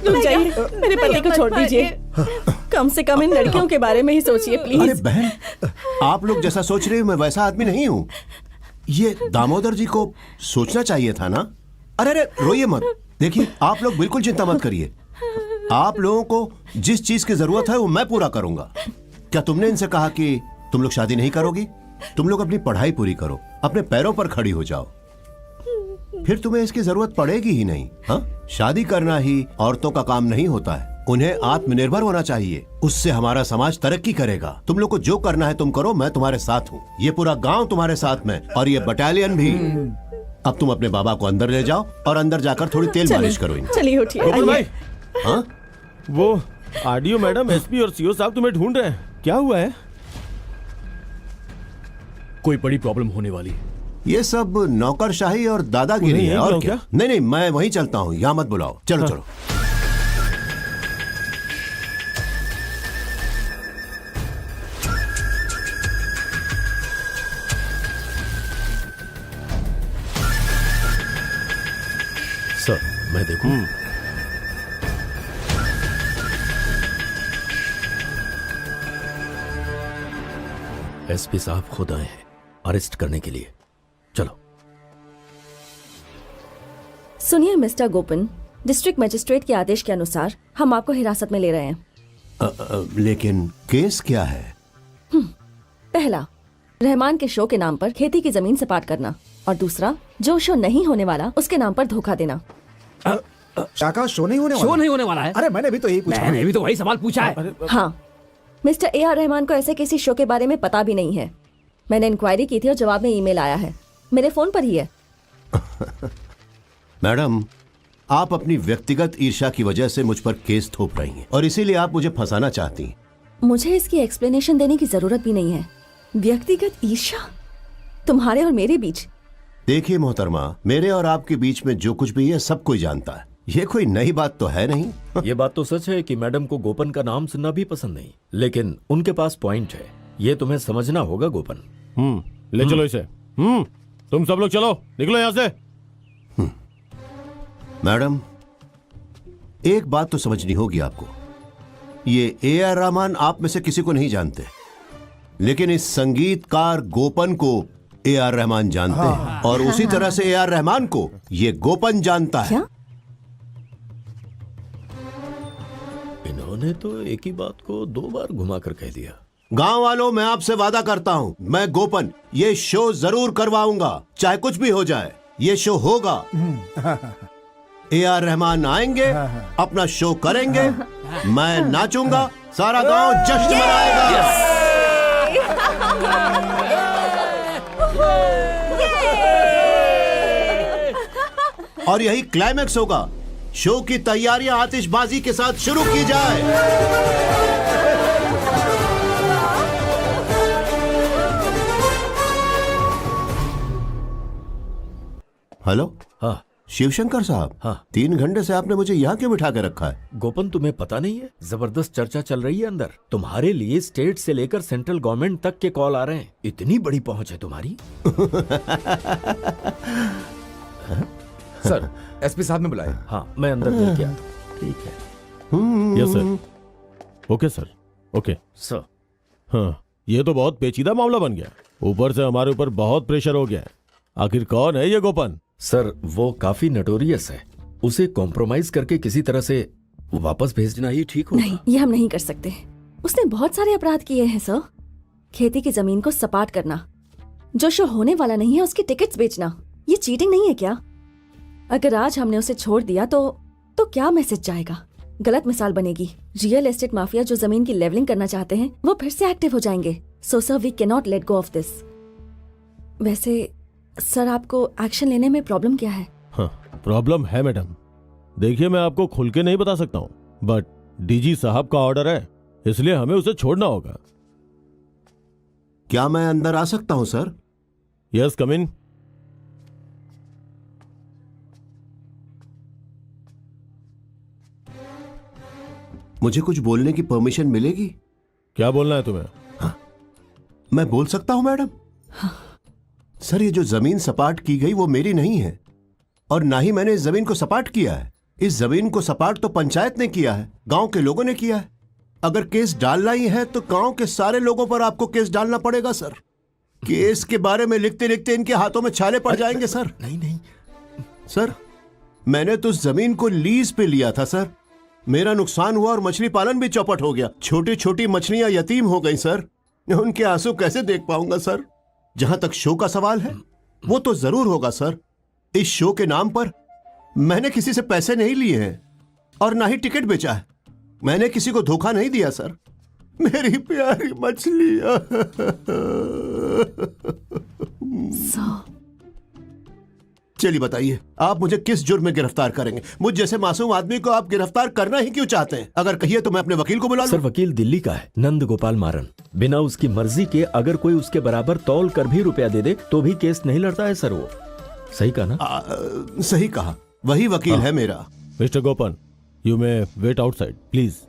रुक जाइए, मेरे पति को छोड़ दीजिए। कम से कम इन लड़कियों के बारे में ही सोचिए प्लीज। अरे बहन, आप लोग जैसा सोच रहे हो मैं वैसा आदमी नहीं हूँ। ये दामोदर जी को सोचना चाहिए था ना। अरे अरे रोइए मत, देखिए आप लोग बिल्कुल चिंता मत करिए। आप लोगों को जिस चीज की जरूरत है वो मैं पूरा करूंगा। क्या तुमने इनसे कहा कि तुम लोग शादी नहीं करोगी? तुम लोग अपनी पढ़ाई पूरी करो, अपने पैरों पर खड़ी हो जाओ, फिर तुम्हें इसकी जरूरत पड़ेगी ही नहीं। हाँ, शादी करना ही औरतों का काम नहीं होता है, उन्हें आत्मनिर्भर होना चाहिए। उससे हमारा समाज तरक्की करेगा। तुम लोग को जो करना है तुम करो, मैं तुम्हारे साथ हूँ। ये पूरा गांव तुम्हारे साथ में, और ये बटालियन भी। अब तुम अपने बाबा को अंदर ले जाओ और अंदर जाकर थोड़ी तेल मालिश करो इनको। चलिए उठिए। गोपाल भाई, हाँ? वो आरडीओ मैडम, एसपी और सीओ साहब तुम्हें ढूंढ रहे हैं। क्या हुआ है? कोई बड़ी प्रॉब्लम होने वाली है। ये सब नौकरशाही और दादागिरी है, और क्या? नहीं नहीं, मैं वहीं चलता हूँ, यहाँ मत बुलाओ। चलो हाँ। चलो। सर, मैं देखूं? एसपी साहब खुद आए हैं अरेस्ट करने के लिए। चलो। सुनिए मिस्टर गोपन, डिस्ट्रिक्ट मजिस्ट्रेट के आदेश के अनुसार हम आपको हिरासत में ले रहे हैं। लेकिन केस क्या है? पहला, रहमान के शो के नाम पर खेती की जमीन सपाट करना, और दूसरा, जो शो नहीं होने वाला उसके नाम पर धोखा देना। शाका शो नहीं होने वाला? शो नहीं होने वाला है? अरे मैंने भी तो यही पूछा। मैंने भी तो वही सवाल पूछा है। हाँ, मिस्टर AR रहमान को ऐसे किसी शो के बारे में पता भी नहीं है। मैंने इंक्वायरी की थी और जवाब में ईमेल आया है, मेरे फोन पर ही है। मैडम, आप अपनी व्यक्तिगत ईर्ष्या की वजह से मुझ पर केस थोप रही हैं और इसीलिए आप मुझे फंसाना चाहती हैं। मुझे इसकी एक्सप्लेनेशन देने की जरूरत भी नहीं है। व्यक्तिगत ईर्ष्या तुम्हारे और मेरे बीच? देखिए मोहतरमा, मेरे और आपके बीच में जो कुछ भी है सब कोई जानता है, ये कोई नई बात तो है नहीं। ये बात तो सच है कि मैडम को गोपन का नाम सुनना भी पसंद नहीं, लेकिन उनके पास पॉइंट है, ये तुम्हें समझना होगा गोपन। ले चलो इसे। तुम सब लोग चलो, निकलो यहाँ से। मैडम, एक बात तो समझनी होगी आपको, ये AR रहमान आप में से किसी को नहीं जानते, लेकिन इस संगीतकार गोपन को AR रहमान जानते हैं और उसी तरह से AR रहमान को ये गोपन जानता है। क्या? इन्होंने तो एक ही बात को 2 बार घुमा कर कह दिया। गांव वालों, मैं आपसे वादा करता हूं, मैं गोपन ये शो जरूर करवाऊंगा, चाहे कुछ भी हो जाए, ये शो होगा। AR रहमान आएंगे, अपना शो करेंगे, मैं नाचूंगा, सारा गांव जश्न मनाएगा। और यही क्लाइमैक्स होगा। शो की तैयारियां आतिशबाजी के साथ शुरू की जाए। हेलो। हाँ शिवशंकर साहब। हाँ। 3 घंटे से आपने मुझे यहाँ क्यों बिठा के रखा है? गोपन, तुम्हें पता नहीं है, जबरदस्त चर्चा चल रही है अंदर। तुम्हारे लिए स्टेट से लेकर सेंट्रल गवर्नमेंट तक के कॉल आ रहे हैं। इतनी बड़ी पहुंच है तुम्हारी। सर, एसपी साहब ने बुलाया। हाँ, मैं अंदर लेके आता हूं। ठीक है। Yes sir. Okay sir, okay sir. हाँ, ये तो बहुत पेचीदा मामला बन गया। ऊपर से हमारे ऊपर बहुत प्रेशर हो गया है। आखिर कौन है ये गोपन? सर, वो काफी नटोरियस है, उसे कॉम्प्रोमाइज करके किसी तरह से वापस भेजना ही ठीक होगा। नहीं, ये हम नहीं कर सकते। उसने बहुत सारे अपराध किए हैं सर। खेती की जमीन को सपाट करना, जो शो होने वाला नहीं है उसकी टिकट्स बेचना, ये चीटिंग नहीं है क्या? अगर आज हमने उसे छोड़ दिया तो क्या मैसेज जाएगा? गलत मिसाल बनेगी। रियल एस्टेट माफिया जो जमीन की लेवलिंग करना चाहते हैं वो फिर से एक्टिव हो जाएंगे। So sir, we can not let go of this. वैसे सर, आपको एक्शन लेने में प्रॉब्लम क्या है? हाँ, प्रॉब्लम है मैडम। देखिए, मैं आपको खुल के नहीं बता सकता हूँ, बट DG साहब का ऑर्डर है, इसलिए हमें उसे छोड़ना होगा। क्या मैं अंदर आ सकता हूं सर? यस, कम इन। मुझे कुछ बोलने की परमिशन मिलेगी? क्या बोलना है तुम्हें? मैं बोल सकता हूं मैडम? सर, ये जो जमीन सपाट की गई वो मेरी नहीं है, और ना ही मैंने इस जमीन को सपाट किया है। इस जमीन को सपाट तो पंचायत ने किया है, गांव के लोगों ने किया है। अगर केस डालना ही है तो गांव के सारे लोगों पर आपको केस डालना पड़ेगा सर। केस के बारे में लिखते लिखते इनके हाथों में छाले पड़ जाएंगे सर। नहीं सर, मैंने तो जमीन को लीज पे लिया था सर। मेरा नुकसान हुआ और मछली पालन भी चौपट हो गया। छोटी छोटी मछलियां यतीम हो गई सर। उनके आंसू कैसे देख पाऊंगा सर? जहां तक शो का सवाल है, वो तो जरूर होगा सर। इस शो के नाम पर मैंने किसी से पैसे नहीं लिए हैं और ना ही टिकट बेचा है। मैंने किसी को धोखा नहीं दिया सर। मेरी प्यारी मछलियां। चलिए बताइए, आप मुझे किस जुर्म में गिरफ्तार करेंगे? मुझ जैसे मासूम आदमी को आप गिरफ्तार करना ही क्यों चाहते हैं? अगर कहिए तो मैं अपने वकील को बुला लूं। सर, वकील दिल्ली का है, नंद गोपाल मारन। बिना उसकी मर्जी के अगर कोई उसके बराबर तौल कर भी रुपया दे दे तो भी केस नहीं लड़ता है सर वो। सही कहा ना? सही कहा, वही वकील है मेरा। Mister Gopan, you may wait outside please.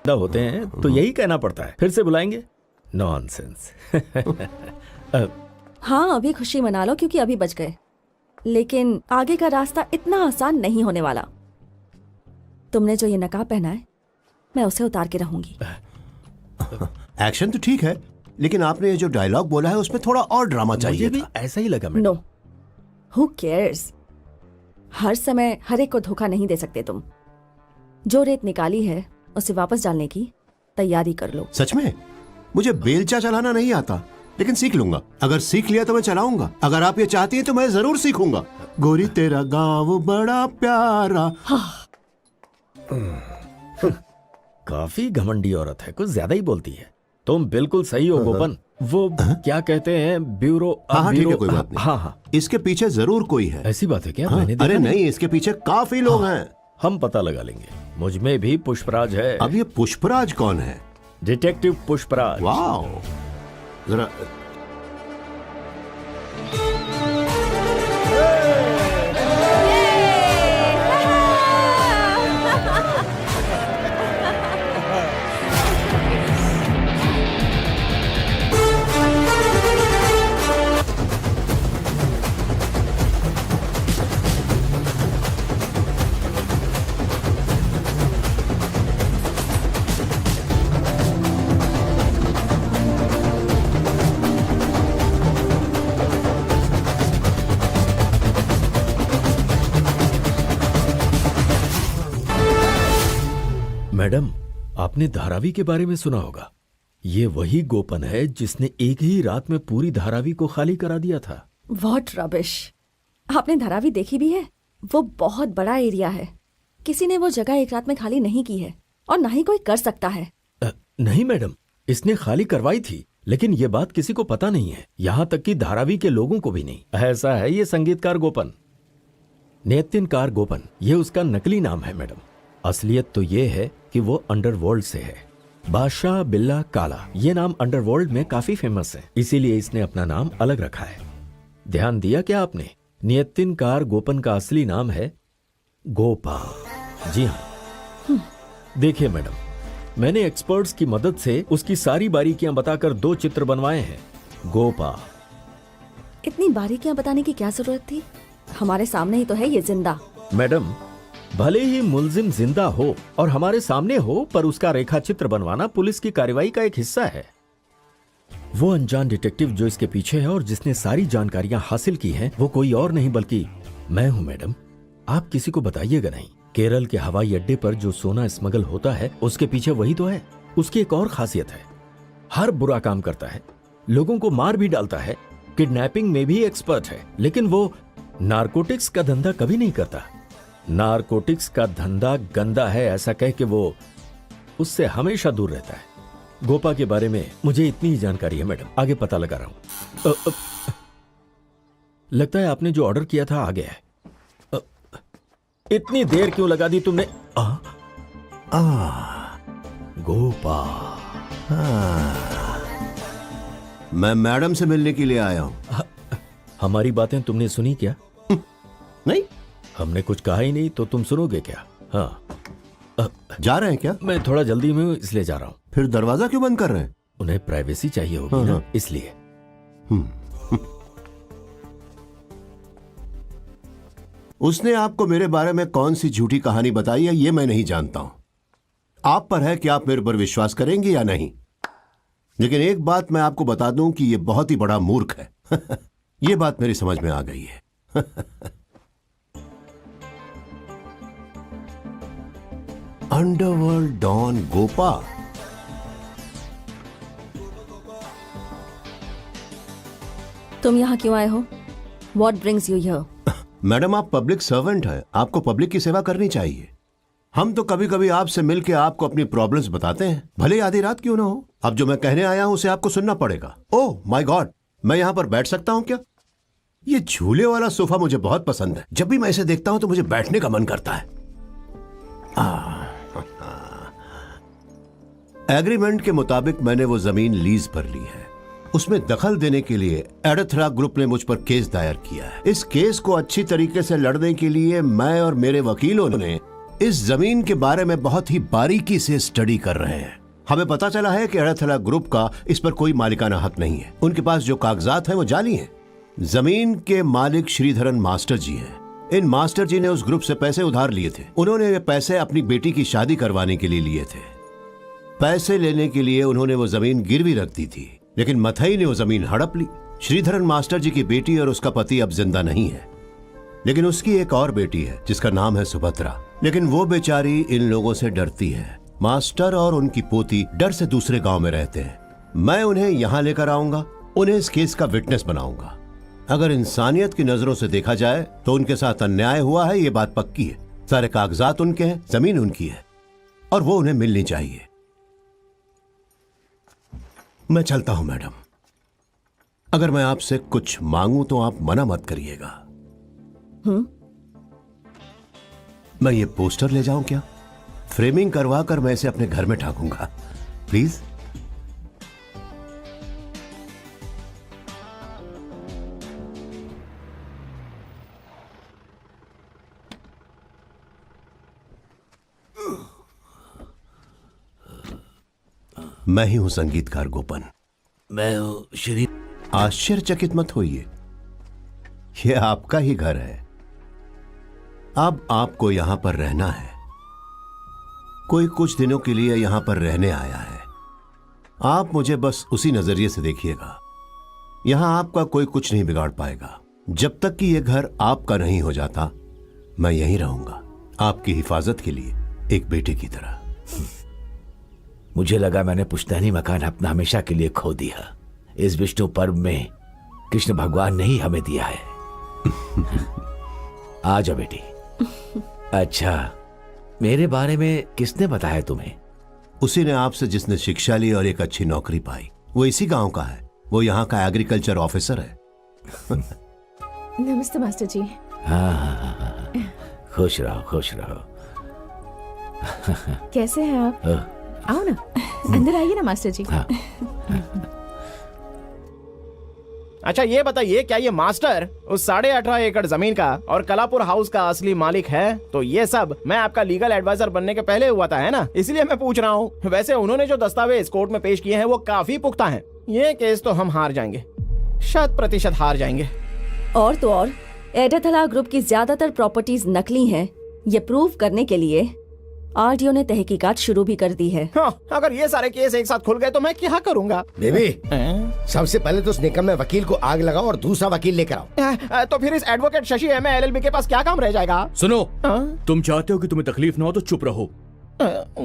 होते हैं तो यही कहना पड़ता है, फिर से बुलाएंगे? नॉनसेंस। हाँ, अभी खुशी मना लो क्योंकि अभी बच गए, लेकिन आगे का रास्ता इतना आसान नहीं होने वाला। तुमने जो ये नकाब पहना है, मैं उसे उतार के रहूंगी। एक्शन तो ठीक है, लेकिन आपने ये जो डायलॉग बोला है उसमें थोड़ा और ड्रामा चाहिए मुझे भी था। ऐसा ही लगा नो, हु केयर्स। हर समय हर एक को धोखा नहीं दे सकते तुम। जो रेत निकाली है उसे वापस डालने की तैयारी कर लो। सच में मुझे बेलचा चलाना नहीं आता, लेकिन सीख लूंगा। अगर सीख लिया तो मैं चलाऊंगा। अगर आप ये चाहती हैं तो मैं जरूर सीखूंगा। गोरी तेरा गाँव बड़ा प्यारा। काफी घमंडी औरत है, कुछ ज्यादा ही बोलती है। तुम बिल्कुल सही हो गोपन। वो क्या कहते हैं, ब्यूरो। हाँ ठीक है, कोई बात नहीं। हाँ हाँ, इसके पीछे जरूर कोई है। ऐसी बात है क्या? हाँ, मैंने देखा अरे नहीं, इसके पीछे काफी लोग हैं। हम पता लगा लेंगे। मुझ में भी पुष्पराज है। अब ये पुष्पराज कौन है? डिटेक्टिव पुष्पराज। वाह, जरा मैडम, आपने धारावी के बारे में सुना होगा। ये वही गोपन है जिसने एक ही रात में पूरी धारावी को खाली करा दिया था। What rubbish. आपने धारावी देखी भी है? वो बहुत बड़ा एरिया है। किसी ने वो जगह एक रात में खाली नहीं की है और ना ही कोई कर सकता है। नहीं मैडम, इसने खाली करवाई थी, लेकिन ये बात किसी को पता नहीं है, यहाँ तक कि धारावी के लोगों को भी नहीं। ऐसा है ये संगीतकार गोपन, नेत्यनकार गोपन, ये उसका नकली नाम है मैडम। असलियत तो ये है कि वो अंडरवर्ल्ड से है। बादशाह बिल्ला काला, ये नाम अंडरवर्ल्ड में काफी फेमस है, इसीलिए इसने अपना नाम अलग रखा है। ध्यान दिया क्या आपने? नेत्यनकार गोपन का असली नाम है गोपा। जी हाँ। देखिए मैडम, मैंने एक्सपर्ट्स की मदद से उसकी सारी बारीकियां बताकर 2 चित्र बनवाए हैं। गोपा। इतनी बारीकियां बताने की क्या जरूरत थी? हमारे सामने ही तो है ये जिंदा। मैडम, भले ही मुलजिम जिंदा हो और हमारे सामने हो, पर उसका रेखा चित्र बनवाना पुलिस की कार्रवाई का एक हिस्सा है। वो अनजान डिटेक्टिव जो इसके पीछे है और जिसने सारी जानकारियां हासिल की हैं, वो कोई और नहीं बल्कि मैं हूं मैडम। आप किसी को बताइएगा नहीं। केरल के हवाई अड्डे पर जो सोना स्मगल होता है उसके पीछे वही तो है। उसकी एक और खासियत है, हर बुरा काम करता है, लोगों को मार भी डालता है, किडनैपिंग में भी एक्सपर्ट है, लेकिन वो नारकोटिक्स का धंधा कभी नहीं करता। नारकोटिक्स का धंधा गंदा है ऐसा कह के वो उससे हमेशा दूर रहता है। गोपा के बारे में मुझे इतनी ही जानकारी है मैडम, आगे पता लगा रहा हूं। लगता है आपने जो ऑर्डर किया था आ गया है। इतनी देर क्यों लगा दी तुमने? गोपा। मैं मैडम से मिलने के लिए आया हूं। हमारी बातें तुमने सुनी क्या? नहीं, हमने कुछ कहा ही नहीं, तो तुम सुनोगे क्या? हाँ। जा रहे हैं क्या? मैं थोड़ा जल्दी में हूं इसलिए जा रहा हूं। फिर दरवाजा क्यों बंद कर रहे हैं? उन्हें प्राइवेसी चाहिए होगी ना, इसलिए। उसने आपको मेरे बारे में कौन सी झूठी कहानी बताई है ये मैं नहीं जानता हूं। आप पर है कि आप मेरे पर विश्वास करेंगे या नहीं। लेकिन एक बात मैं आपको बता दूं कि ये बहुत ही बड़ा मूर्ख है। ये बात मेरी समझ में आ गई है। Underworld don Gopa. तुम यहाँ क्यों आए हो? What brings you here? Madam, आप पब्लिक सर्वेंट हैं, आपको पब्लिक की सेवा करनी चाहिए। हम तो कभी कभी आपसे मिलकर आपको अपनी प्रॉब्लम्स बताते हैं, भले आधी रात क्यों ना हो। अब जो मैं कहने आया हूं उसे आपको सुनना पड़ेगा। ओह माय गॉड, मैं यहां पर बैठ सकता हूं क्या? ये झूले वाला सोफा मुझे बहुत पसंद है। जब भी मैं इसे देखता हूं तो मुझे बैठने का मन करता है। एग्रीमेंट के मुताबिक मैंने वो जमीन लीज पर ली है। उसमें दखल देने के लिए एडथरा ग्रुप ने मुझ पर केस दायर किया है। इस केस को अच्छी तरीके से लड़ने के लिए मैं और मेरे वकीलों ने इस जमीन के बारे में बहुत ही बारीकी से स्टडी कर रहे हैं। हमें पता चला है कि एडथरा ग्रुप का इस पर कोई मालिकाना हक नहीं है। उनके पास जो कागजात हैं वो जाली हैं। जमीन के मालिक श्रीधरन मास्टर जी हैं। इन मास्टर जी ने उस ग्रुप से पैसे उधार लिए थे। उन्होंने ये पैसे अपनी बेटी की शादी करवाने के लिए लिए थे। पैसे लेने के लिए उन्होंने वो जमीन गिरवी रख दी थी, लेकिन मथई ने वो जमीन हड़प ली। श्रीधरन मास्टर जी की बेटी और उसका पति अब जिंदा नहीं है, लेकिन उसकी एक और बेटी है जिसका नाम है सुभद्रा। लेकिन वो बेचारी इन लोगों से डरती है। मास्टर और उनकी पोती डर से दूसरे गांव में रहते हैं। मैं उन्हें यहां लेकर आऊंगा, उन्हें इस केस का विटनेस बनाऊंगा। अगर इंसानियत की नजरों से देखा जाए तो उनके साथ अन्याय हुआ है, ये बात पक्की है। सारे कागजात उनके हैं, जमीन उनकी है और वो उन्हें मिलनी चाहिए। मैं चलता हूं मैडम। अगर मैं आपसे कुछ मांगूं तो आप मना मत करिएगा। मैं ये पोस्टर ले जाऊं क्या? फ्रेमिंग करवा कर मैं इसे अपने घर में ठाकूंगा, प्लीज। मैं ही हूं संगीतकार गोपन। मैं हूं श्री। आश्चर्यचकित मत होइए, यह आपका ही घर है। अब आपको यहां पर रहना है। कोई कुछ दिनों के लिए यहां पर रहने आया है। आप मुझे बस उसी नजरिए से देखिएगा। यहां आपका कोई कुछ नहीं बिगाड़ पाएगा। जब तक कि यह घर आपका नहीं हो जाता, मैं यहीं रहूंगा, आपकी हिफाजत के लिए, एक बेटे की तरह। मुझे लगा मैंने पुश्तैनी मकान अपना हमेशा के लिए खो दिया। इस विष्णु पर्व में कृष्ण भगवान ने ही हमें दिया है। आ जाओ बेटी। अच्छा, मेरे बारे में किसने बताया तुम्हें? उसी ने आपसे जिसने शिक्षा ली और एक अच्छी नौकरी पाई। वो इसी गांव का है। वो यहाँ का एग्रीकल्चर ऑफिसर है। नमस्ते मास्टर जी। हाँ, खुश रहो, खुश रहो। कैसे हैं आप? आओ ना, अंदर आइए ना मास्टर जी। हाँ। अच्छा ये बताइए, क्या ये मास्टर उस 18.5 एकड़ जमीन का और कलापुर हाउस का असली मालिक है? तो ये सब मैं आपका लीगल एडवाइजर बनने के पहले हुआ था, है ना? इसलिए मैं पूछ रहा हूँ। वैसे उन्होंने जो दस्तावेज कोर्ट में पेश किए हैं वो काफी पुख्ता हैं। ये केस तो हम हार जाएंगे, 100% हार जाएंगे। और तो और एडाथला ग्रुप की ज्यादातर प्रॉपर्टीज नकली हैं। ये प्रूव करने के लिए आरटीओ ने तहकीकात शुरू भी कर दी है। हाँ, अगर ये सारे केस एक साथ खुल गए तो मैं क्या करूँगा? बेबी, सबसे पहले तो उस निकम्मे वकील को आग लगाओ और दूसरा वकील लेकर आओ। तो फिर इस एडवोकेट शशि एम एलएलबी के पास क्या काम रह जाएगा? सुनो, तुम चाहते हो कि तुम्हें तकलीफ ना हो तो चुप रहो।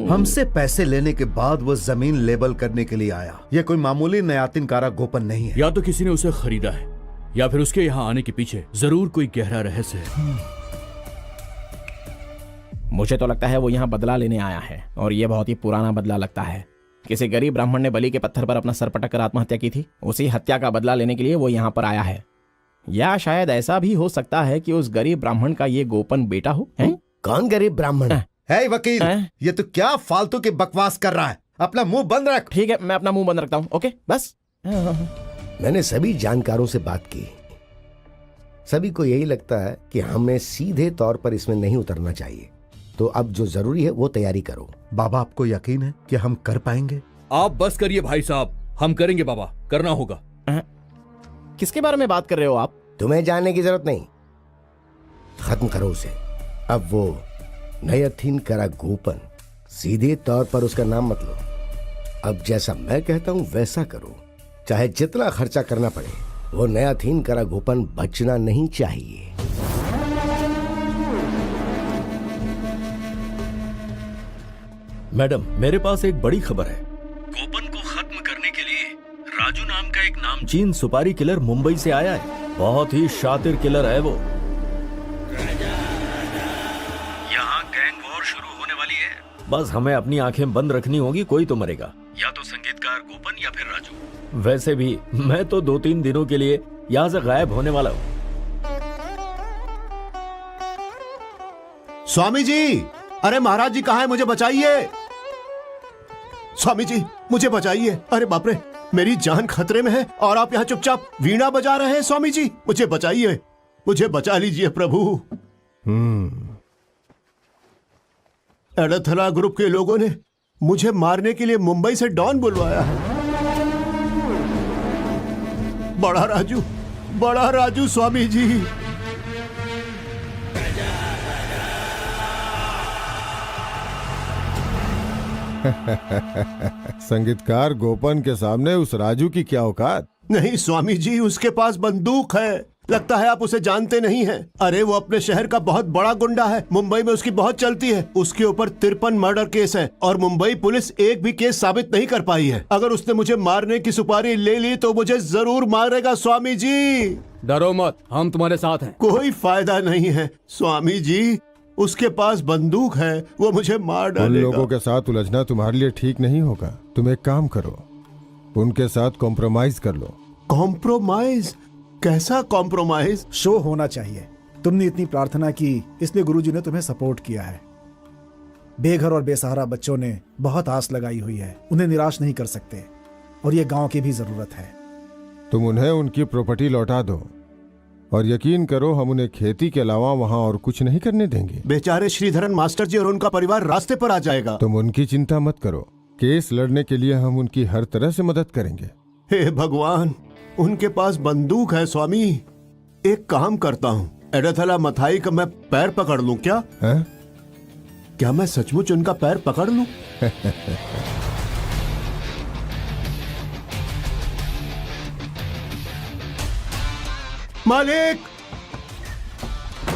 हमसे पैसे लेने के बाद वो जमीन लेबल करने के लिए आया। ये कोई मामूली नयातिनकारा गोपन नहीं है। या तो किसी ने उसे खरीदा है या फिर उसके यहाँ आने के पीछे जरूर कोई गहरा रहस्य है। मुझे तो लगता है वो यहाँ बदला लेने आया है, और ये बहुत ही पुराना बदला लगता है। किसी गरीब ब्राह्मण ने बलि के पत्थर पर अपना सर पटक कर आत्महत्या की थी। उसी हत्या का बदला लेने के लिए वो यहाँ पर आया है। या शायद ऐसा भी हो सकता है कि उस गरीब ब्राह्मण का ये गोपन बेटा हो। कौन गरीब ब्राह्मण? है वकील, ये तो क्या फालतू की बकवास कर रहा है? अपना मुंह बंद रख। ठीक है, मैं अपना मुंह बंद रखता हूँ। ओके, बस। मैंने सभी जानकारों से बात की। सभी को यही लगता है कि हमें सीधे तौर पर इसमें नहीं उतरना चाहिए। तो अब जो जरूरी है वो तैयारी करो। बाबा, आपको यकीन है कि हम कर पाएंगे? आप बस करिए भाई साहब, हम करेंगे बाबा, करना होगा। किसके बारे में बात कर रहे हो आप? तुम्हें जानने की जरूरत नहीं, खत्म करो उसे। अब वो नयथिनकरा गोपन, सीधे तौर पर उसका नाम मत लो। अब जैसा मैं कहता हूं वैसा करो, चाहे जितना खर्चा करना पड़े। वो नयथिनकरा गोपन बचना नहीं चाहिए। मैडम, मेरे पास एक बड़ी खबर है। गोपन को खत्म करने के लिए राजू नाम का एक नामचीन सुपारी किलर मुंबई से आया है। बहुत ही शातिर किलर है वो। यहाँ गैंग वॉर शुरू होने वाली है। बस हमें अपनी आंखें बंद रखनी होगी, कोई तो मरेगा। या तो संगीतकार गोपन या फिर राजू। वैसे भी मैं तो 2-3 दिनों के लिए यहाँ से गायब होने वाला हूँ। स्वामी जी, अरे महाराज जी कहाँ है? मुझे बचाइए। स्वामी जी, मुझे बचाइए। अरे बाप रे, मेरी जान खतरे में है और आप यहाँ चुपचाप वीणा बजा रहे हैं। स्वामी जी, मुझे बचाइए, मुझे बचा लीजिए प्रभु। एडाथला ग्रुप के लोगों ने मुझे मारने के लिए मुंबई से डॉन बुलवाया है। बड़ा राजू स्वामी जी। संगीतकार गोपन के सामने उस राजू की क्या औकात। नहीं स्वामी जी, उसके पास बंदूक है। लगता है आप उसे जानते नहीं हैं। अरे वो अपने शहर का बहुत बड़ा गुंडा है। मुंबई में उसकी बहुत चलती है। उसके ऊपर 53 मर्डर केस है और मुंबई पुलिस एक भी केस साबित नहीं कर पाई है। अगर उसने मुझे मारने की सुपारी ले ली तो मुझे जरूर मारेगा स्वामी जी। डरो मत, हम तुम्हारे साथ हैं। कोई फायदा नहीं है स्वामी जी, उसके पास बंदूक है, वो मुझे मार उन डालेगा। लोगों के साथ उलझना तुम्हारे लिए ठीक नहीं होगा। तुम एक काम करो, उनके साथ कॉम्प्रोमाइज कर लो। कॉम्प्रोमाइज? कैसा कॉम्प्रोमाइज? शो होना चाहिए। तुमने इतनी प्रार्थना की, इसलिए गुरुजी ने तुम्हें सपोर्ट किया है। बेघर और बेसहारा बच्चों ने बहुत आस लगाई हुई है, उन्हें निराश नहीं कर सकते और ये गांव की भी जरूरत है। तुम उन्हें उनकी प्रॉपर्टी लौटा दो और यकीन करो हम उन्हें खेती के अलावा वहाँ और कुछ नहीं करने देंगे। बेचारे श्रीधरन मास्टर जी और उनका परिवार रास्ते पर आ जाएगा। तुम उनकी चिंता मत करो, केस लड़ने के लिए हम उनकी हर तरह से मदद करेंगे। हे भगवान, उनके पास बंदूक है स्वामी। एक काम करता हूँ, एडाथला मथाई का मैं पैर पकड़ लूं क्या? है? क्या मैं सचमुच उनका पैर पकड़ लूं? मालिक,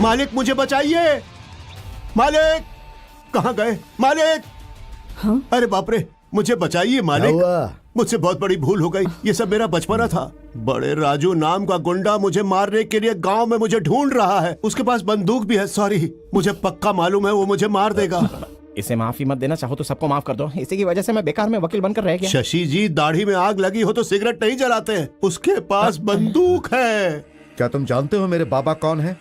मालिक मुझे बचाइए। मालिक, कहाँ गए मालिक? हाँ? अरे बाप रे, मुझे बचाइए मालिक। मुझसे बहुत बड़ी भूल हो गई। ये सब मेरा बचपना था। बड़े राजू नाम का गुंडा मुझे मारने के लिए गांव में मुझे ढूंढ रहा है। उसके पास बंदूक भी है। सॉरी, मुझे पक्का मालूम है वो मुझे मार देगा। इसे माफी मत देना, चाहो तो सबको माफ कर दो। इसी की वजह से मैं बेकार में वकील बनकर रह गया। शशि जी, दाढ़ी में आग लगी हो तो सिगरेट नहीं जलाते हैं। उसके पास बंदूक है। क्या तुम जानते हो मेरे बाबा कौन है?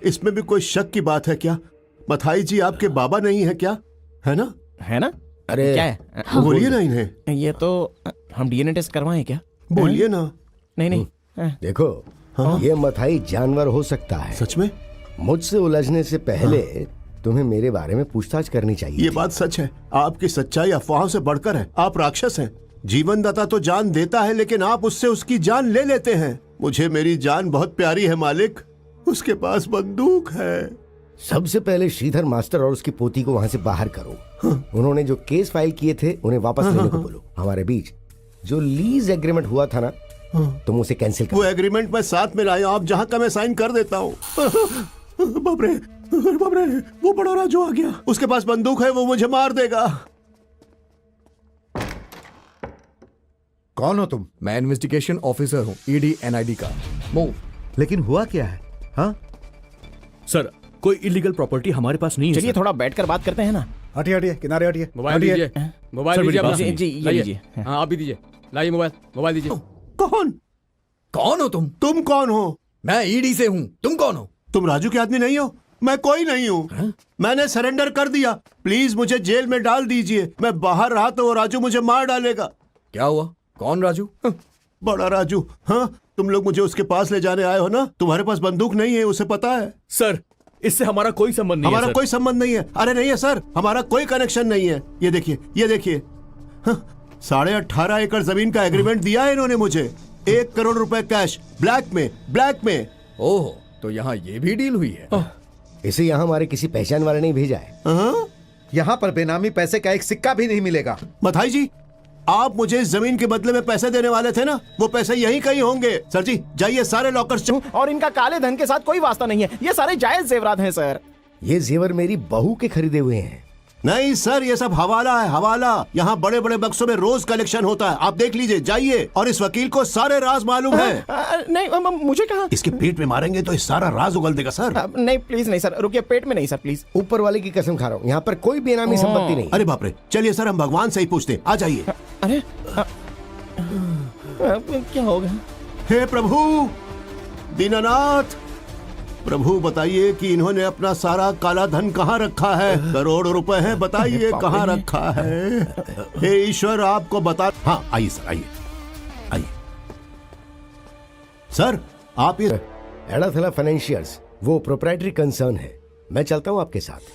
इसमें भी कोई शक की बात है क्या? मथाई जी आपके बाबा नहीं है क्या? है ना? है ना? अरे क्या है? बोलिए ना इन्हें। ये तो हम डीएनए टेस्ट करवाएं क्या? बोलिए ना। नहीं नहीं। देखो, ये मथाई जानवर हो सकता है। सच में? मुझसे उलझने से पहले तुम्हें मेरे बारे में पूछताछ करनी चाहिए। ये बात सच है। आपकी सच्चाई अफवाहों से बढ़कर है। आप राक्षस हैं। जीवनदाता तो जान देता है, लेकिन आप उससे उसकी जान ले लेते हैं। मुझे मेरी जान बहुत प्यारी है मालिक। उसके पास बंदूक है। सबसे पहले श्रीधर मास्टर और उसकी पोती को वहाँ से बाहर करो। उन्होंने जो केस फाइल किए थे उन्हें वापस लेने को बोलो। हमारे बीच जो लीज एग्रीमेंट हुआ था ना, तुम उसे कैंसिल करो। वो एग्रीमेंट मैं साथ में लाया। आप जहाँ का मैं साइन कर देता हूँ। बाप रे, बाप रे, वो बड़ा राजू आ गया। उसके पास बंदूक है, वो मुझे मार देगा। कौन हो तुम? मैं इन्वेस्टिगेशन ऑफिसर हूँ, ईडी एनआईडी का। मूव। लेकिन हुआ क्या है? हाँ, सर, कोई इलीगल प्रॉपर्टी हमारे पास नहीं है। चलिए थोड़ा बैठकर बात करते हैं ना। हटिए हटिए, किनारे हटिए। मोबाइल दीजिए, मोबाइल दीजिए अपना। जी, ये लाइए। लीजिए। हाँ, आप भी दीजिए। लाइए मोबाइल दीजिए। कौन? कौन हो तुम? तुम कौन हो? मैं ईडी से हूँ। तुम कौन हो? तुम राजू के आदमी नहीं हो? मैं कोई नहीं हूँ। मैंने सरेंडर कर दिया। प्लीज मुझे जेल में डाल दीजिए। मैं बाहर रहा तो वो राजू मुझे मार डालेगा। क्या हुआ? कौन राजू? बड़ा राजू। हाँ, तुम लोग मुझे उसके पास ले जाने आए हो ना? तुम्हारे पास बंदूक नहीं है, उसे पता है। सर, इससे हमारा कोई संबंध नहीं है। हमारा कोई संबंध नहीं है। अरे नहीं है सर, हमारा कोई कनेक्शन नहीं है। ये देखिए, ये देखिए। 18.5 एकड़ जमीन का एग्रीमेंट दिया है इन्होंने मुझे। 1 करोड़ रुपए कैश, ब्लैक में। ओह, तो यहाँ ये भी डील हुई है। इसे यहाँ हमारे किसी पहचान वाले ने भेजा है। यहाँ पर बेनामी पैसे का एक सिक्का भी नहीं मिलेगा। मथाई जी, आप मुझे इस जमीन के बदले में पैसे देने वाले थे ना? वो पैसे यहीं कहीं होंगे। सर जी, जाइए सारे लॉकर्स। और इनका काले धन के साथ कोई वास्ता नहीं है। ये सारे जायज जेवरात हैं सर। ये जेवर मेरी बहू के खरीदे हुए हैं। नहीं सर, ये सब हवाला है, हवाला। यहाँ बड़े बड़े बक्सों में रोज कलेक्शन होता है। आप देख लीजिए, जाइए। और इस वकील को सारे राज मालूम है। नहीं, मुझे कहा। इसके पेट में मारेंगे तो इस सारा राज उगल देगा सर। नहीं प्लीज नहीं सर, रुकिए। पेट में नहीं सर, प्लीज। ऊपर वाले की कसम खा रहा हूँ, यहाँ पर कोई बेनामी संपत्ति नहीं। अरे बाप रे, चलिए सर, हम भगवान से ही पूछते। आ जाइए। अरे क्या होगा? हे प्रभु दीनानाथ, प्रभु बताइए कि इन्होंने अपना सारा काला धन कहाँ रखा है? करोड़ रुपए है, बताइए कहाँ रखा है? हे ईश्वर, आपको बता। हाँ, आइए सर, आइए सर। आप ये एडाथला फाइनेंशियर्स वो प्रोप्राइटरी कंसर्न है। मैं चलता हूँ आपके साथ।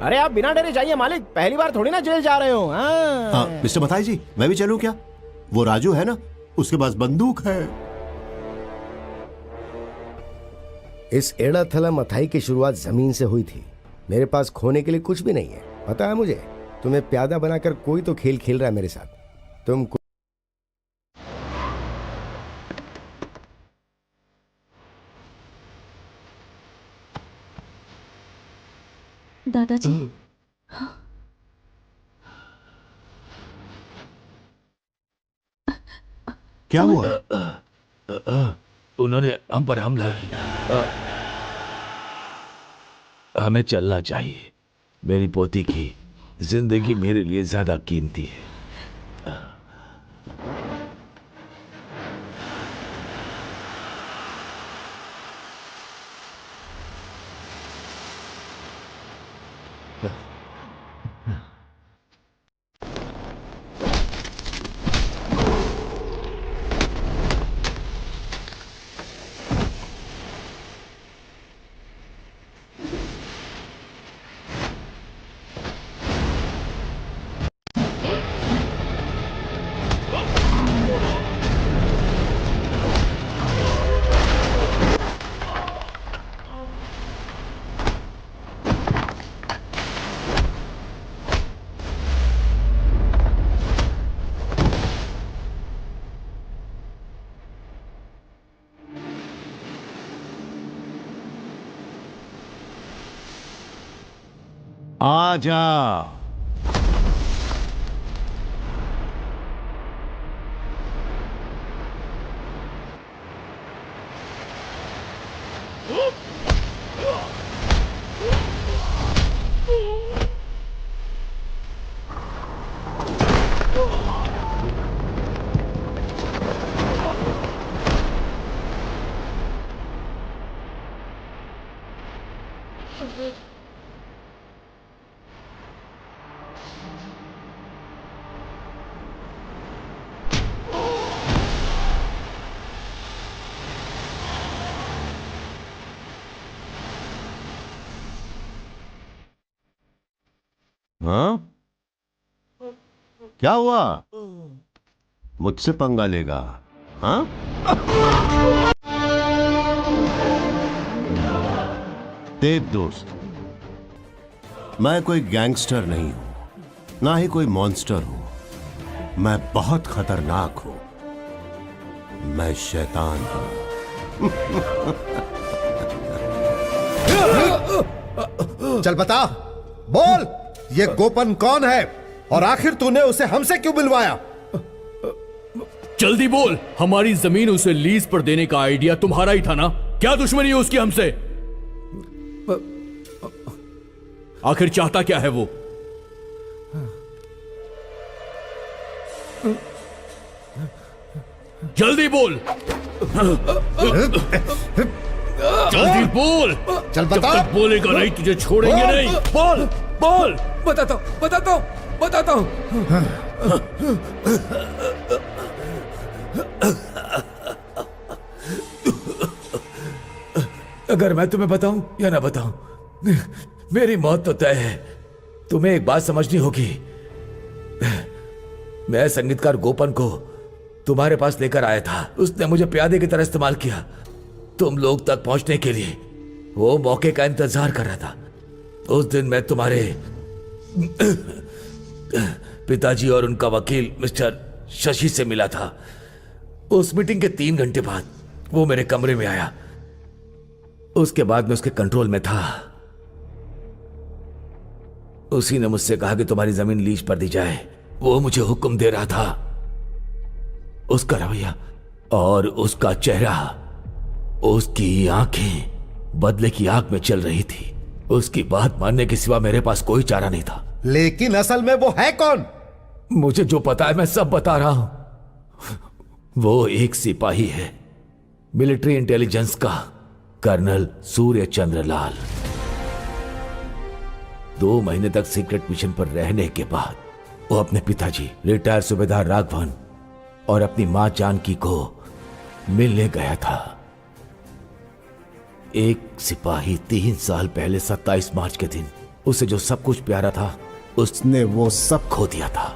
अरे आप बिना डरे जाइए मालिक, पहली बार थोड़ी ना जेल जा रहे हो। हाँ, मिस्टर मथाई जी, मैं भी चलूं क्या? वो राजू है ना, उसके पास बंदूक है। इस एड़ाथला मथाई की शुरुआत जमीन से हुई थी। मेरे पास खोने के लिए कुछ भी नहीं है। पता है मुझे, तुम्हें प्यादा बनाकर कोई तो खेल खेल रहा है मेरे साथ। तुम दादाजी, क्या हुआ? उन्होंने हम पर हमला किया। हमें चलना चाहिए। मेरी पोती की जिंदगी मेरे लिए ज्यादा कीमती है। आजा। हाँ, क्या हुआ? मुझसे पंगा लेगा? हाँ? देख दोस्त, मैं कोई गैंगस्टर नहीं हूं, ना ही कोई मॉन्स्टर हूं। मैं बहुत खतरनाक हूं। मैं शैतान हूं। चल बता, बोल, ये गोपन कौन है और आखिर तूने उसे हमसे क्यों मिलवाया? जल्दी बोल। हमारी जमीन उसे लीज पर देने का आइडिया तुम्हारा ही था ना? क्या दुश्मनी है उसकी हमसे? आखिर चाहता क्या है वो? जल्दी बोल। जल्दी बोल। चल बता। जब तक बोलेगा नहीं तुझे छोड़ेंगे नहीं। बोल बोल। बताता हूं। अगर मैं तुम्हें बताऊं या ना बताऊं, मेरी मौत तो तय है। तुम्हें एक बात समझनी होगी। मैं संगीतकार गोपन को तुम्हारे पास लेकर आया था। उसने मुझे प्यादे की तरह इस्तेमाल किया तुम लोग तक पहुंचने के लिए। वो मौके का इंतजार कर रहा था। उस दिन मैं तुम्हारे पिताजी और उनका वकील मिस्टर शशि से मिला था। उस मीटिंग के 3 घंटे बाद वो मेरे कमरे में आया। उसके बाद मैं उसके कंट्रोल में था। उसी ने मुझसे कहा कि तुम्हारी जमीन लीज पर दी जाए। वो मुझे हुक्म दे रहा था। उसका रवैया और उसका चेहरा, उसकी आंखें बदले की आग में चल रही थी। उसकी बात मानने के सिवा मेरे पास कोई चारा नहीं था। लेकिन असल में वो है कौन? मुझे जो पता है मैं सब बता रहा हूं। वो एक सिपाही है, मिलिट्री इंटेलिजेंस का कर्नल सूर्य चंद्र लाल। 2 महीने तक सीक्रेट मिशन पर रहने के बाद वो अपने पिताजी रिटायर सूबेदार राघवन और अपनी मां जानकी को मिलने गया था। एक सिपाही 3 साल पहले 27 मार्च के दिन उसे जो सब कुछ प्यारा था, उसने वो सब खो दिया था।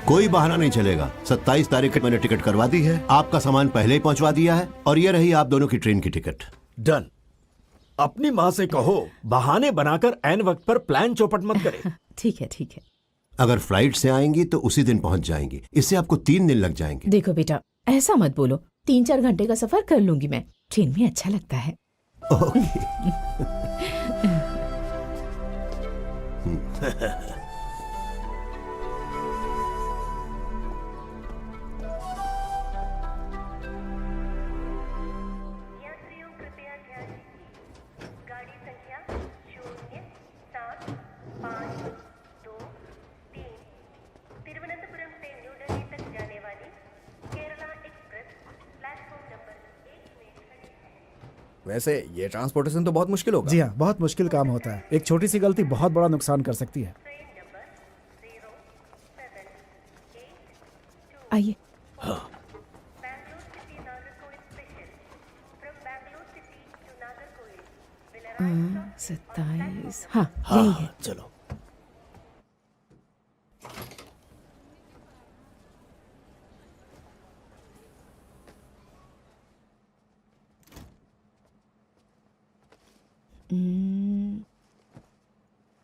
कोई बहाना नहीं चलेगा। 27 तारीख की मैंने टिकट करवा दी है, आपका सामान पहले ही पहुंचवा दिया है, और ये रही आप दोनों की ट्रेन की टिकट। डन। अपनी माँ से कहो बहाने बनाकर ऐन वक्त पर प्लान चौपट मत करे। ठीक है ठीक है। अगर फ्लाइट से आएंगी तो उसी दिन पहुंच जाएंगी, इससे आपको 3 दिन लग जाएंगे। देखो बेटा, ऐसा मत बोलो, 3-4 घंटे का सफर कर लूंगी मैं, ट्रेन में अच्छा लगता है। वैसे ये ट्रांसपोर्टेशन तो बहुत मुश्किल होगा। जी हाँ, बहुत मुश्किल काम होता है। एक छोटी सी गलती बहुत बड़ा नुकसान कर सकती है। आइए। हाँ। 27। हाँ, यही है। चलो।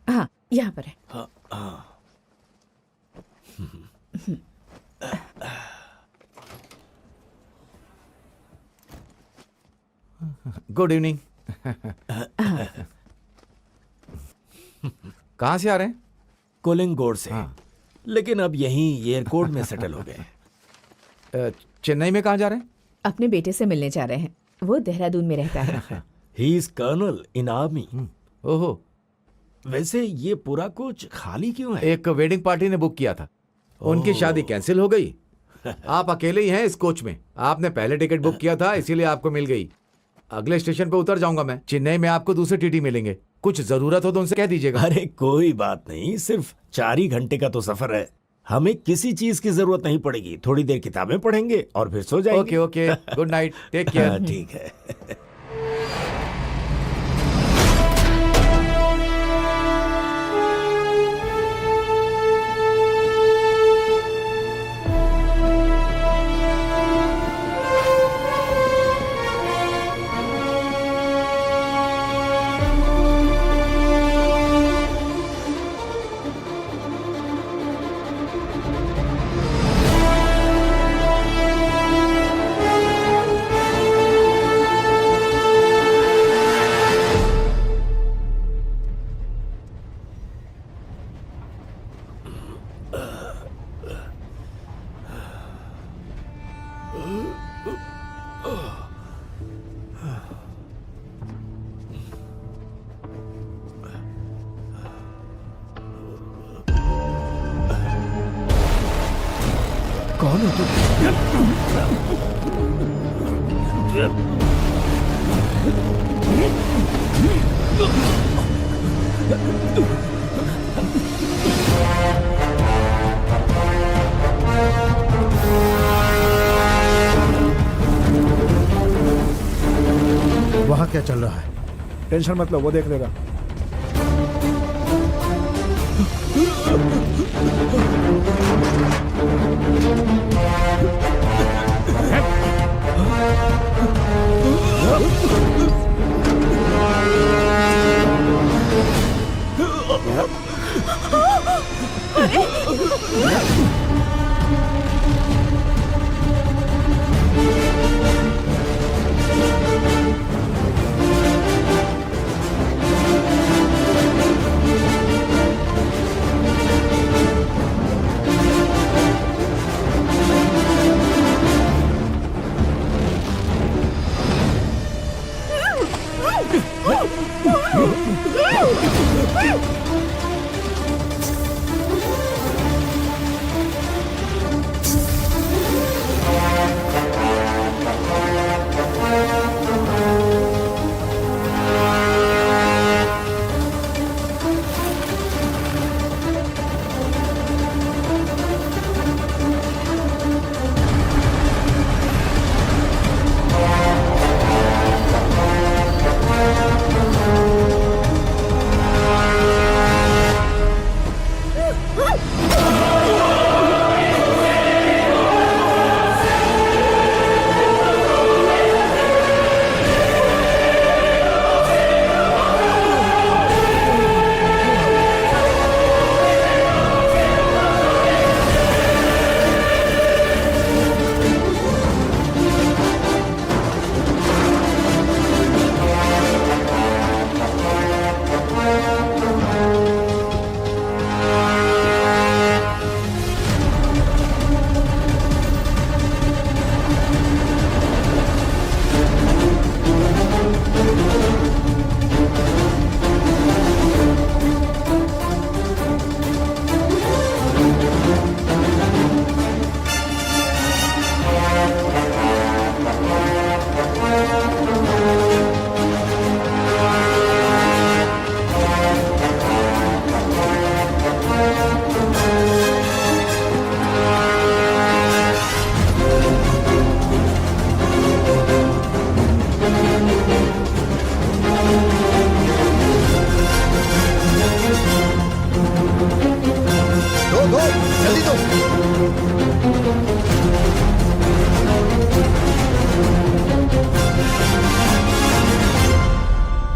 हाँ, यहाँ पर है। हाँ, हाँ। Good evening. कहाँ से आ रहे हैं? कोलिंगोड से। लेकिन अब यहीं एयरपोर्ट में सेटल हो गए। चेन्नई में कहाँ जा रहे हैं? अपने बेटे से मिलने जा रहे हैं, वो देहरादून में रहता है। He is colonel in army. ओहो। वैसे ये पूरा कुछ खाली क्यों है? एक वेडिंग पार्टी ने बुक किया था, उनकी शादी कैंसिल हो गई। आप अकेले ही हैं इस कोच में। आपने पहले टिकट बुक किया था, इसीलिए आपको मिल गई। अगले स्टेशन पे उतर जाऊंगा मैं। चेन्नई में आपको दूसरे टीटी मिलेंगे। कुछ जरूरत हो तो उनसे कह दीजिएगा। अरे कोई बात नहीं, सिर्फ 4 ही घंटे का तो सफर है, हमें किसी चीज की जरूरत नहीं पड़ेगी। थोड़ी देर किताबें पढ़ेंगे और फिर सो जाएंगे। Okay okay, good night, take care. ठीक है। कौन हो वहां क्या चल रहा है? टेंशन मत लो, वो देख लेगा।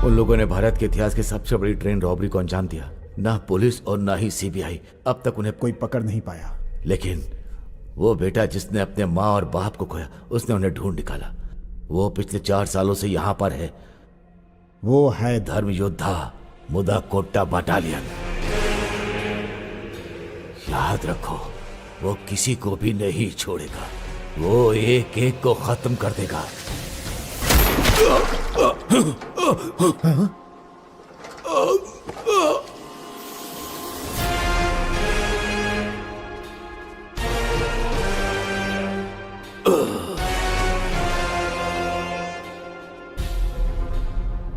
उन लोगों ने भारत के इतिहास की सबसे बड़ी ट्रेन रॉबरी को अंजाम दिया। ना पुलिस और ना ही सीबीआई अब तक उन्हें कोई पकड़ नहीं पाया। लेकिन वो बेटा जिसने अपने माँ और बाप को खोया, उसने उन्हें ढूंढ निकाला। वो पिछले 4 सालों से यहाँ पर है। वो है धर्म योद्धा मुदा कोट्टा बटालियन। याद रखो, वो किसी को भी नहीं छोड़ेगा। वो एक एक को खत्म कर देगा।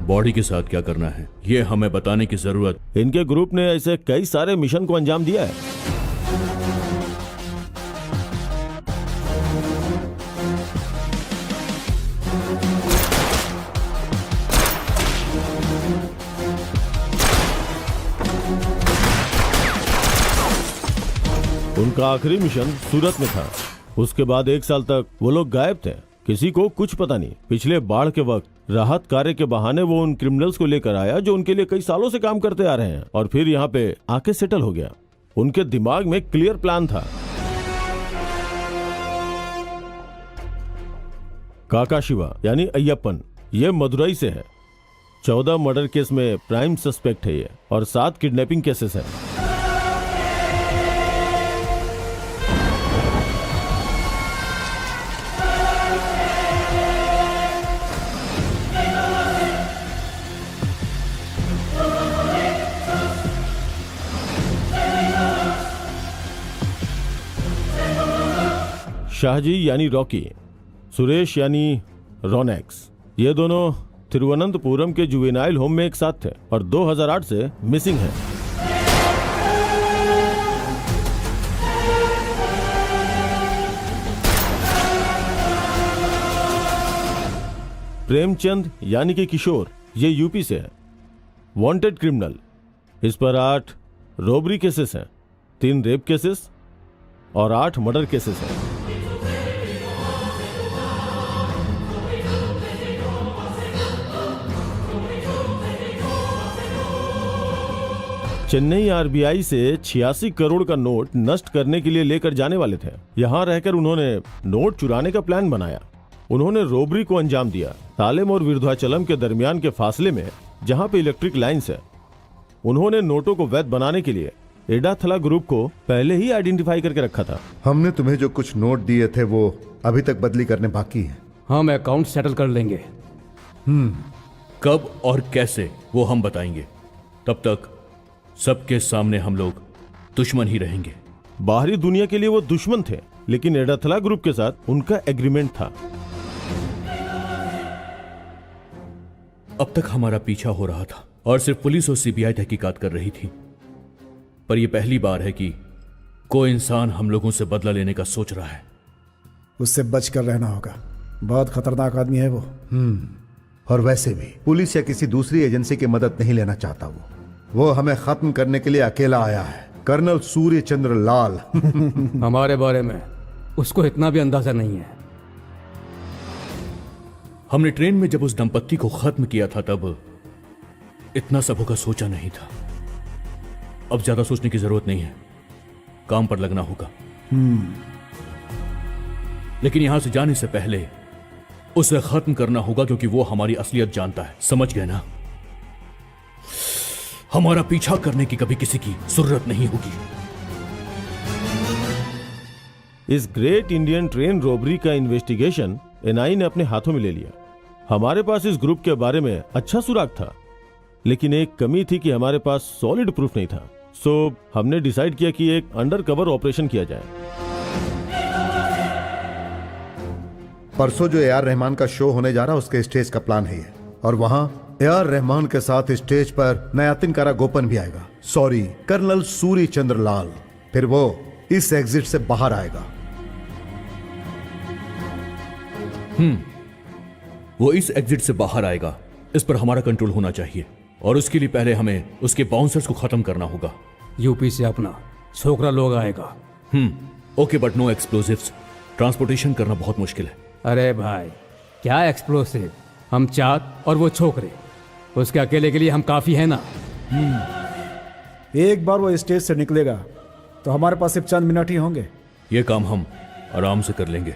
बॉडी के साथ क्या करना है ये हमें बताने की जरूरत। इनके ग्रुप ने ऐसे कई सारे मिशन को अंजाम दिया है। उनका आखिरी मिशन सूरत में था। उसके बाद 1 साल तक वो लोग गायब थे, किसी को कुछ पता नहीं। पिछले बाढ़ के वक्त राहत कार्य के बहाने वो उन क्रिमिनल्स को लेकर आया जो उनके लिए कई सालों से काम करते आ रहे हैं, और फिर यहाँ पे आके सेटल हो गया। उनके दिमाग में क्लियर प्लान था। काका शिवा यानी अय्यप्पन, ये मदुरई से है। 14 मर्डर केस में प्राइम सस्पेक्ट है ये, और 7 किडनैपिंग केसेस है। शाहजी यानी रॉकी, सुरेश यानी रोनेक्स, ये दोनों तिरुवनंतपुरम के जुवेनाइल होम में एक साथ थे और 2008 से मिसिंग हैं। प्रेमचंद यानी कि किशोर, ये यूपी से है, वांटेड क्रिमिनल। इस पर 8 रॉबरी केसेस हैं, 3 रेप केसेस और 8 मर्डर केसेस हैं। चेन्नई आरबीआई से 86 करोड़ का नोट नष्ट करने के लिए लेकर जाने वाले थे। यहां रहकर उन्होंने नोट चुराने का प्लान बनाया। उन्होंने रोबरी को अंजाम दिया। सालेम और विरुद्धाचलम के दरमियान के फासले में, जहां पे इलेक्ट्रिक लाइन्स है, उन्होंने नोटों को वैध बनाने के लिए एडाथला ग्रुप को पहले ही आइडेंटिफाई करके रखा था। हमने तुम्हें जो कुछ नोट दिए थे वो अभी तक बदली करने बाकी है। हम अकाउंट सेटल कर लेंगे। कब और कैसे वो हम बताएंगे। तब तक सबके सामने हम लोग दुश्मन ही रहेंगे। बाहरी दुनिया के लिए वो दुश्मन थे, लेकिन एडाथला ग्रुप के साथ उनका एग्रीमेंट था। अब तक हमारा पीछा हो रहा था और सिर्फ पुलिस और सीबीआई तहकीकात कर रही थी, पर यह पहली बार है कि कोई इंसान हम लोगों से बदला लेने का सोच रहा है। उससे बचकर रहना होगा, बहुत खतरनाक आदमी है वो। और वैसे भी पुलिस या किसी दूसरी एजेंसी की मदद नहीं लेना चाहता वो हमें खत्म करने के लिए अकेला आया है। कर्नल सूर्य चंद्र लाल। हमारे बारे में उसको इतना भी अंदाजा नहीं है। हमने ट्रेन में जब उस दंपत्ति को खत्म किया था तब इतना सबों का सोचा नहीं था। अब ज्यादा सोचने की जरूरत नहीं है, काम पर लगना होगा। लेकिन यहां से जाने से पहले उसे खत्म करना होगा, क्योंकि वो हमारी असलियत जानता है। समझ गए ना? हमारा पीछा करने की कभी किसी की जरूरत नहीं होगी। इस ग्रेट इंडियन ट्रेन रॉबरी का इन्वेस्टिगेशन एनआई ने अपने हाथों में ले लिया। हमारे पास इस ग्रुप के बारे में अच्छा सुराग था, लेकिन एक कमी थी कि हमारे पास सॉलिड प्रूफ नहीं था। सो हमने डिसाइड किया कि एक अंडर कवर ऑपरेशन किया जाए। परसों जो ए.आर. रहमान का शो होने जा रहा है उसके स्टेज का प्लान है ये, और वहां ए.आर. रहमान के साथ स्टेज पर नया तिनकारा गोपन भी आएगा। सॉरी, कर्नल सूर्य चंद्र लाल। फिर वो इस एग्जिट से बाहर आएगा। वो इस एग्जिट से बाहर आएगा, इस पर हमारा कंट्रोल होना चाहिए, और उसके लिए पहले हमें उसके बाउंसर्स को खत्म करना होगा। यूपी से अपना छोकरा लोग आएगा। Okay, but no explosives. Transportation करना बहुत मुश्किल है। अरे भाई, क्या एक्सप्लोसिव? हम 4 और वो छोकरे, उसके अकेले के लिए हम काफी है ना। एक बार वो स्टेज से निकलेगा तो हमारे पास सिर्फ चंद मिनट ही होंगे। ये काम हम आराम से कर लेंगे।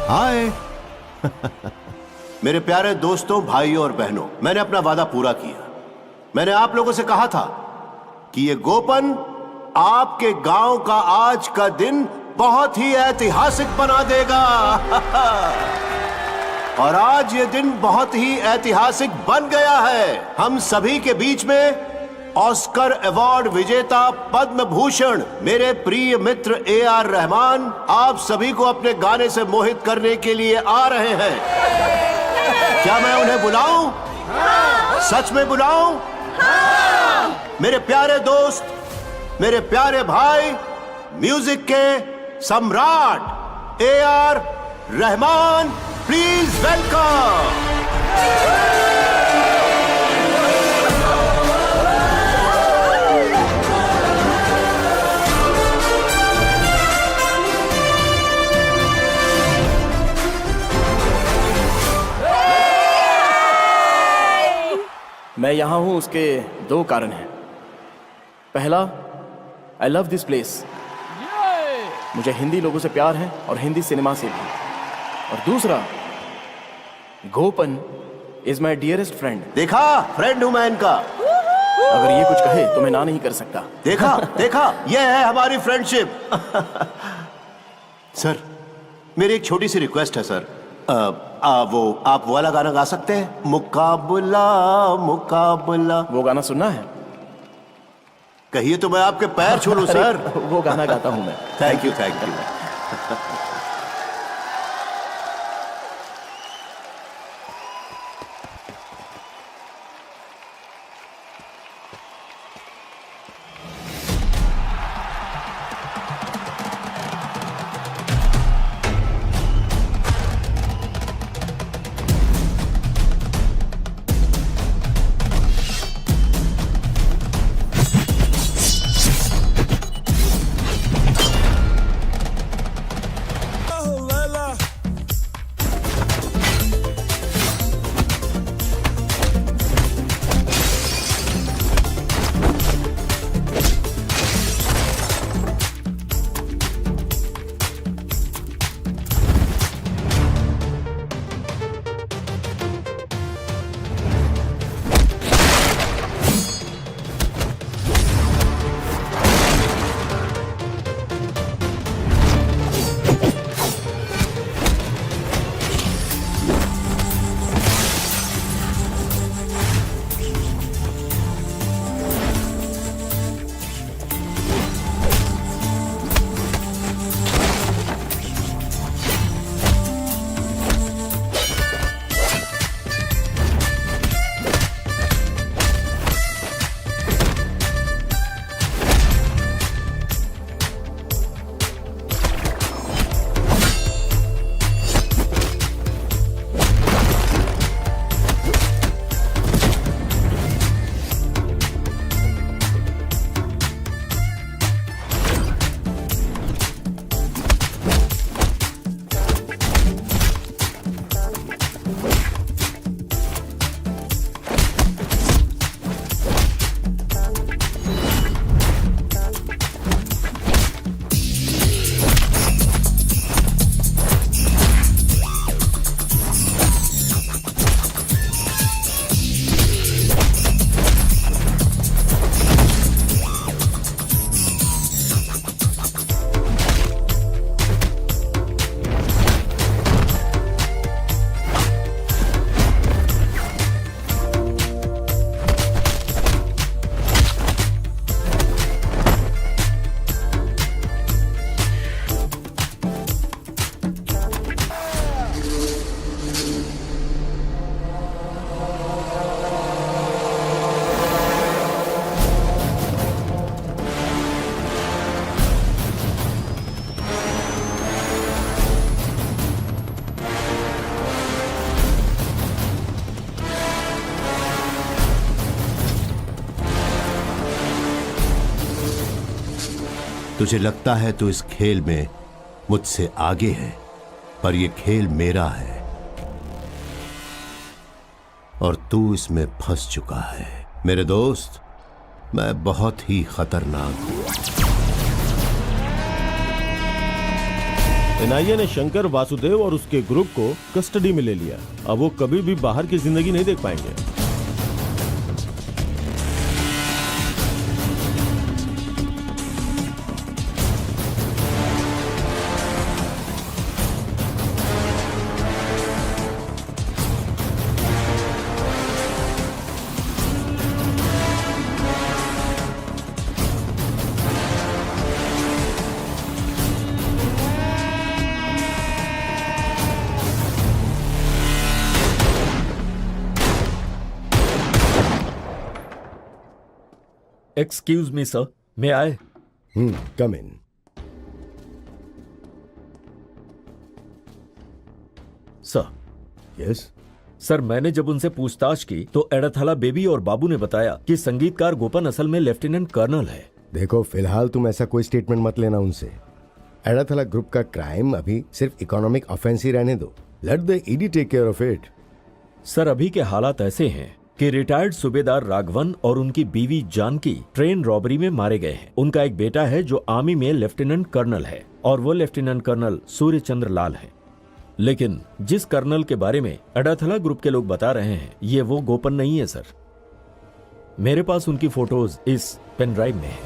हाय मेरे प्यारे दोस्तों, भाइयों और बहनों, मैंने अपना वादा पूरा किया। मैंने आप लोगों से कहा था कि ये गोपन आपके गांव का आज का दिन बहुत ही ऐतिहासिक बना देगा। और आज ये दिन बहुत ही ऐतिहासिक बन गया है। हम सभी के बीच में ऑस्कर अवार्ड विजेता पद्म भूषण मेरे प्रिय मित्र AR रहमान आप सभी को अपने गाने से मोहित करने के लिए आ रहे हैं। क्या मैं उन्हें बुलाऊं? सच में बुलाऊं? मेरे प्यारे दोस्त, मेरे प्यारे भाई, म्यूजिक के सम्राट AR रहमान, प्लीज वेलकम। मैं यहाँ हूँ उसके दो कारण हैं। पहला, आई लव दिस प्लेस। मुझे हिंदी लोगों से प्यार है और हिंदी सिनेमा से भी। और दूसरा, गोपन इज माई डियरेस्ट फ्रेंड। देखा, फ्रेंड हूं मैं इनका। अगर ये कुछ कहे तो मैं ना नहीं कर सकता। देखा देखा, ये है हमारी फ्रेंडशिप। सर, मेरी एक छोटी सी रिक्वेस्ट है सर। आप वो वाला गाना गा सकते हैं, मुकाबला मुकाबला? वो गाना सुनना है? कहिए तो मैं आपके पैर छू लूं सर। वो गाना गाता हूं मैं। Thank you, thank you. तुझे लगता है तू इस खेल में मुझसे आगे है, पर यह खेल मेरा है और तू इसमें फंस चुका है। मेरे दोस्त, मैं बहुत ही खतरनाक हूं। एनआईए ने शंकर वासुदेव और उसके ग्रुप को कस्टडी में ले लिया। अब वो कभी भी बाहर की जिंदगी नहीं देख पाएंगे। एक्सक्यूज मी सर, मैं आए? कम इन। सर। यस सर, मैंने जब उनसे पूछताछ की तो एडाथाला बेबी और बाबू ने बताया कि संगीतकार गोपन असल में लेफ्टिनेंट कर्नल है। देखो, फिलहाल तुम ऐसा कोई स्टेटमेंट मत लेना उनसे। एडाथाला ग्रुप का क्राइम अभी सिर्फ इकोनॉमिक ऑफेंस ही रहने दो। Let the ED take care of it. Sir, अभी के हालात ऐसे हैं कि रिटायर्ड सूबेदार राघवन और उनकी बीवी जानकी ट्रेन रॉबरी में मारे गए हैं। उनका एक बेटा है जो आर्मी में लेफ्टिनेंट कर्नल है और वो लेफ्टिनेंट कर्नल सूर्य चंद्र लाल है। लेकिन जिस कर्नल के बारे में अडाथला ग्रुप के लोग बता रहे हैं, ये वो गोपन नहीं है सर। मेरे पास उनकी फोटोज इस पेन ड्राइव में है।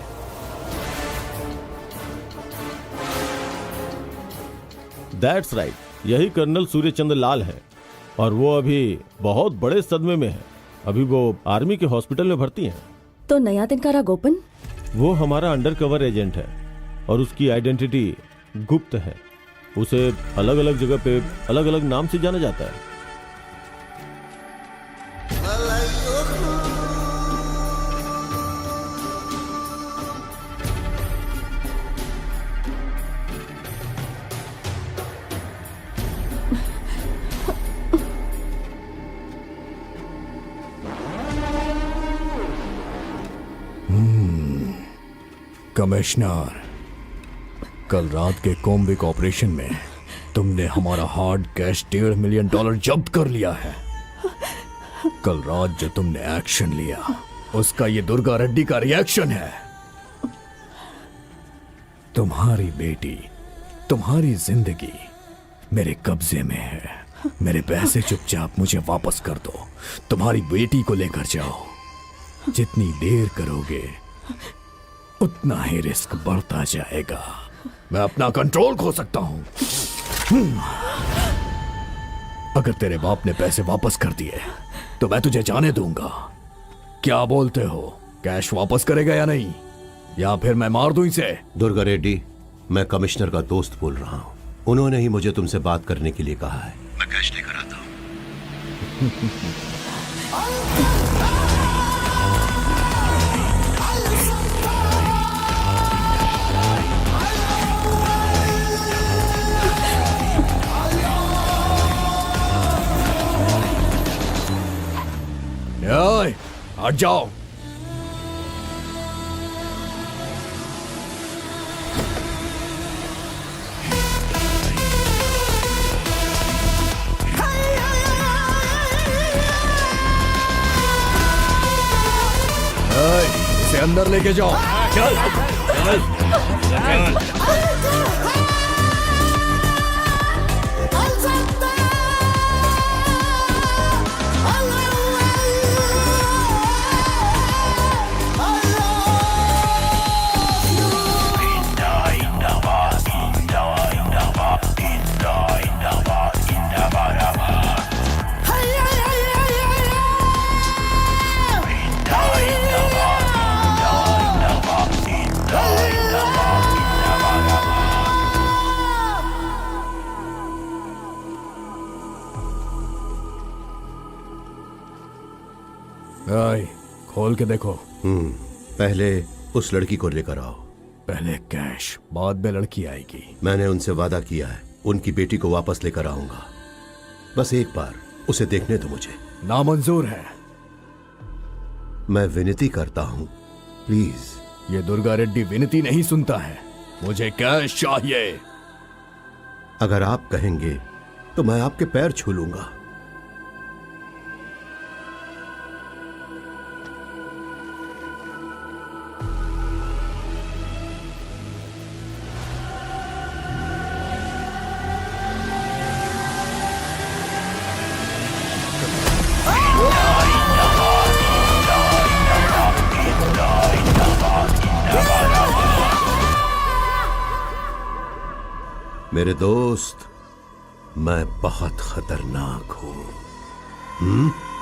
दैट्स राइट, यही कर्नल सूर्य चंद्र लाल है और वो अभी बहुत बड़े सदमे में है। अभी वो आर्मी के हॉस्पिटल में भर्ती हैं। तो नया तिनकारा गोपन? वो हमारा अंडरकवर एजेंट है और उसकी आइडेंटिटी गुप्त है। उसे अलग अलग जगह पे अलग अलग नाम से जाना जाता है। कमिश्नर, कल रात के कोम्बिक ऑपरेशन में तुमने हमारा हार्ड कैश $1.5 मिलियन जब्त कर लिया है। कल रात जो तुमने एक्शन लिया उसका ये दुर्गा रेड्डी का रिएक्शन है। तुम्हारी बेटी, तुम्हारी जिंदगी मेरे कब्जे में है। मेरे पैसे चुपचाप मुझे वापस कर दो। तुम्हारी बेटी को लेकर जाओ। जितनी देर करोगे उतना ही रिस्क बढ़ता जाएगा। मैं अपना कंट्रोल खो सकता हूं। अगर तेरे बाप ने पैसे वापस कर दिए तो मैं तुझे जाने दूंगा। क्या बोलते हो, कैश वापस करेगा या नहीं, या फिर मैं मार दूं इसे? दुर्गा रेड्डी, मैं कमिश्नर का दोस्त बोल रहा हूं। उन्होंने ही मुझे तुमसे बात करने के लिए कहा है। मैं कैश लेकर आता हूं। हट जाओ। इसे अंदर लेके जाओ। चल चल खोल के देखो। पहले उस लड़की को लेकर आओ। पहले कैश, बाद में लड़की आएगी। मैंने उनसे वादा किया है, उनकी बेटी को वापस लेकर आऊंगा। बस एक बार उसे देखने दो मुझे। नामंजूर है। मैं विनती करता हूं, प्लीज। ये दुर्गा रेड्डी विनती नहीं सुनता है। मुझे कैश चाहिए। अगर आप कहेंगे तो मैं आपके पैर छू लूंगा। मेरे दोस्त, मैं बहुत खतरनाक हूं।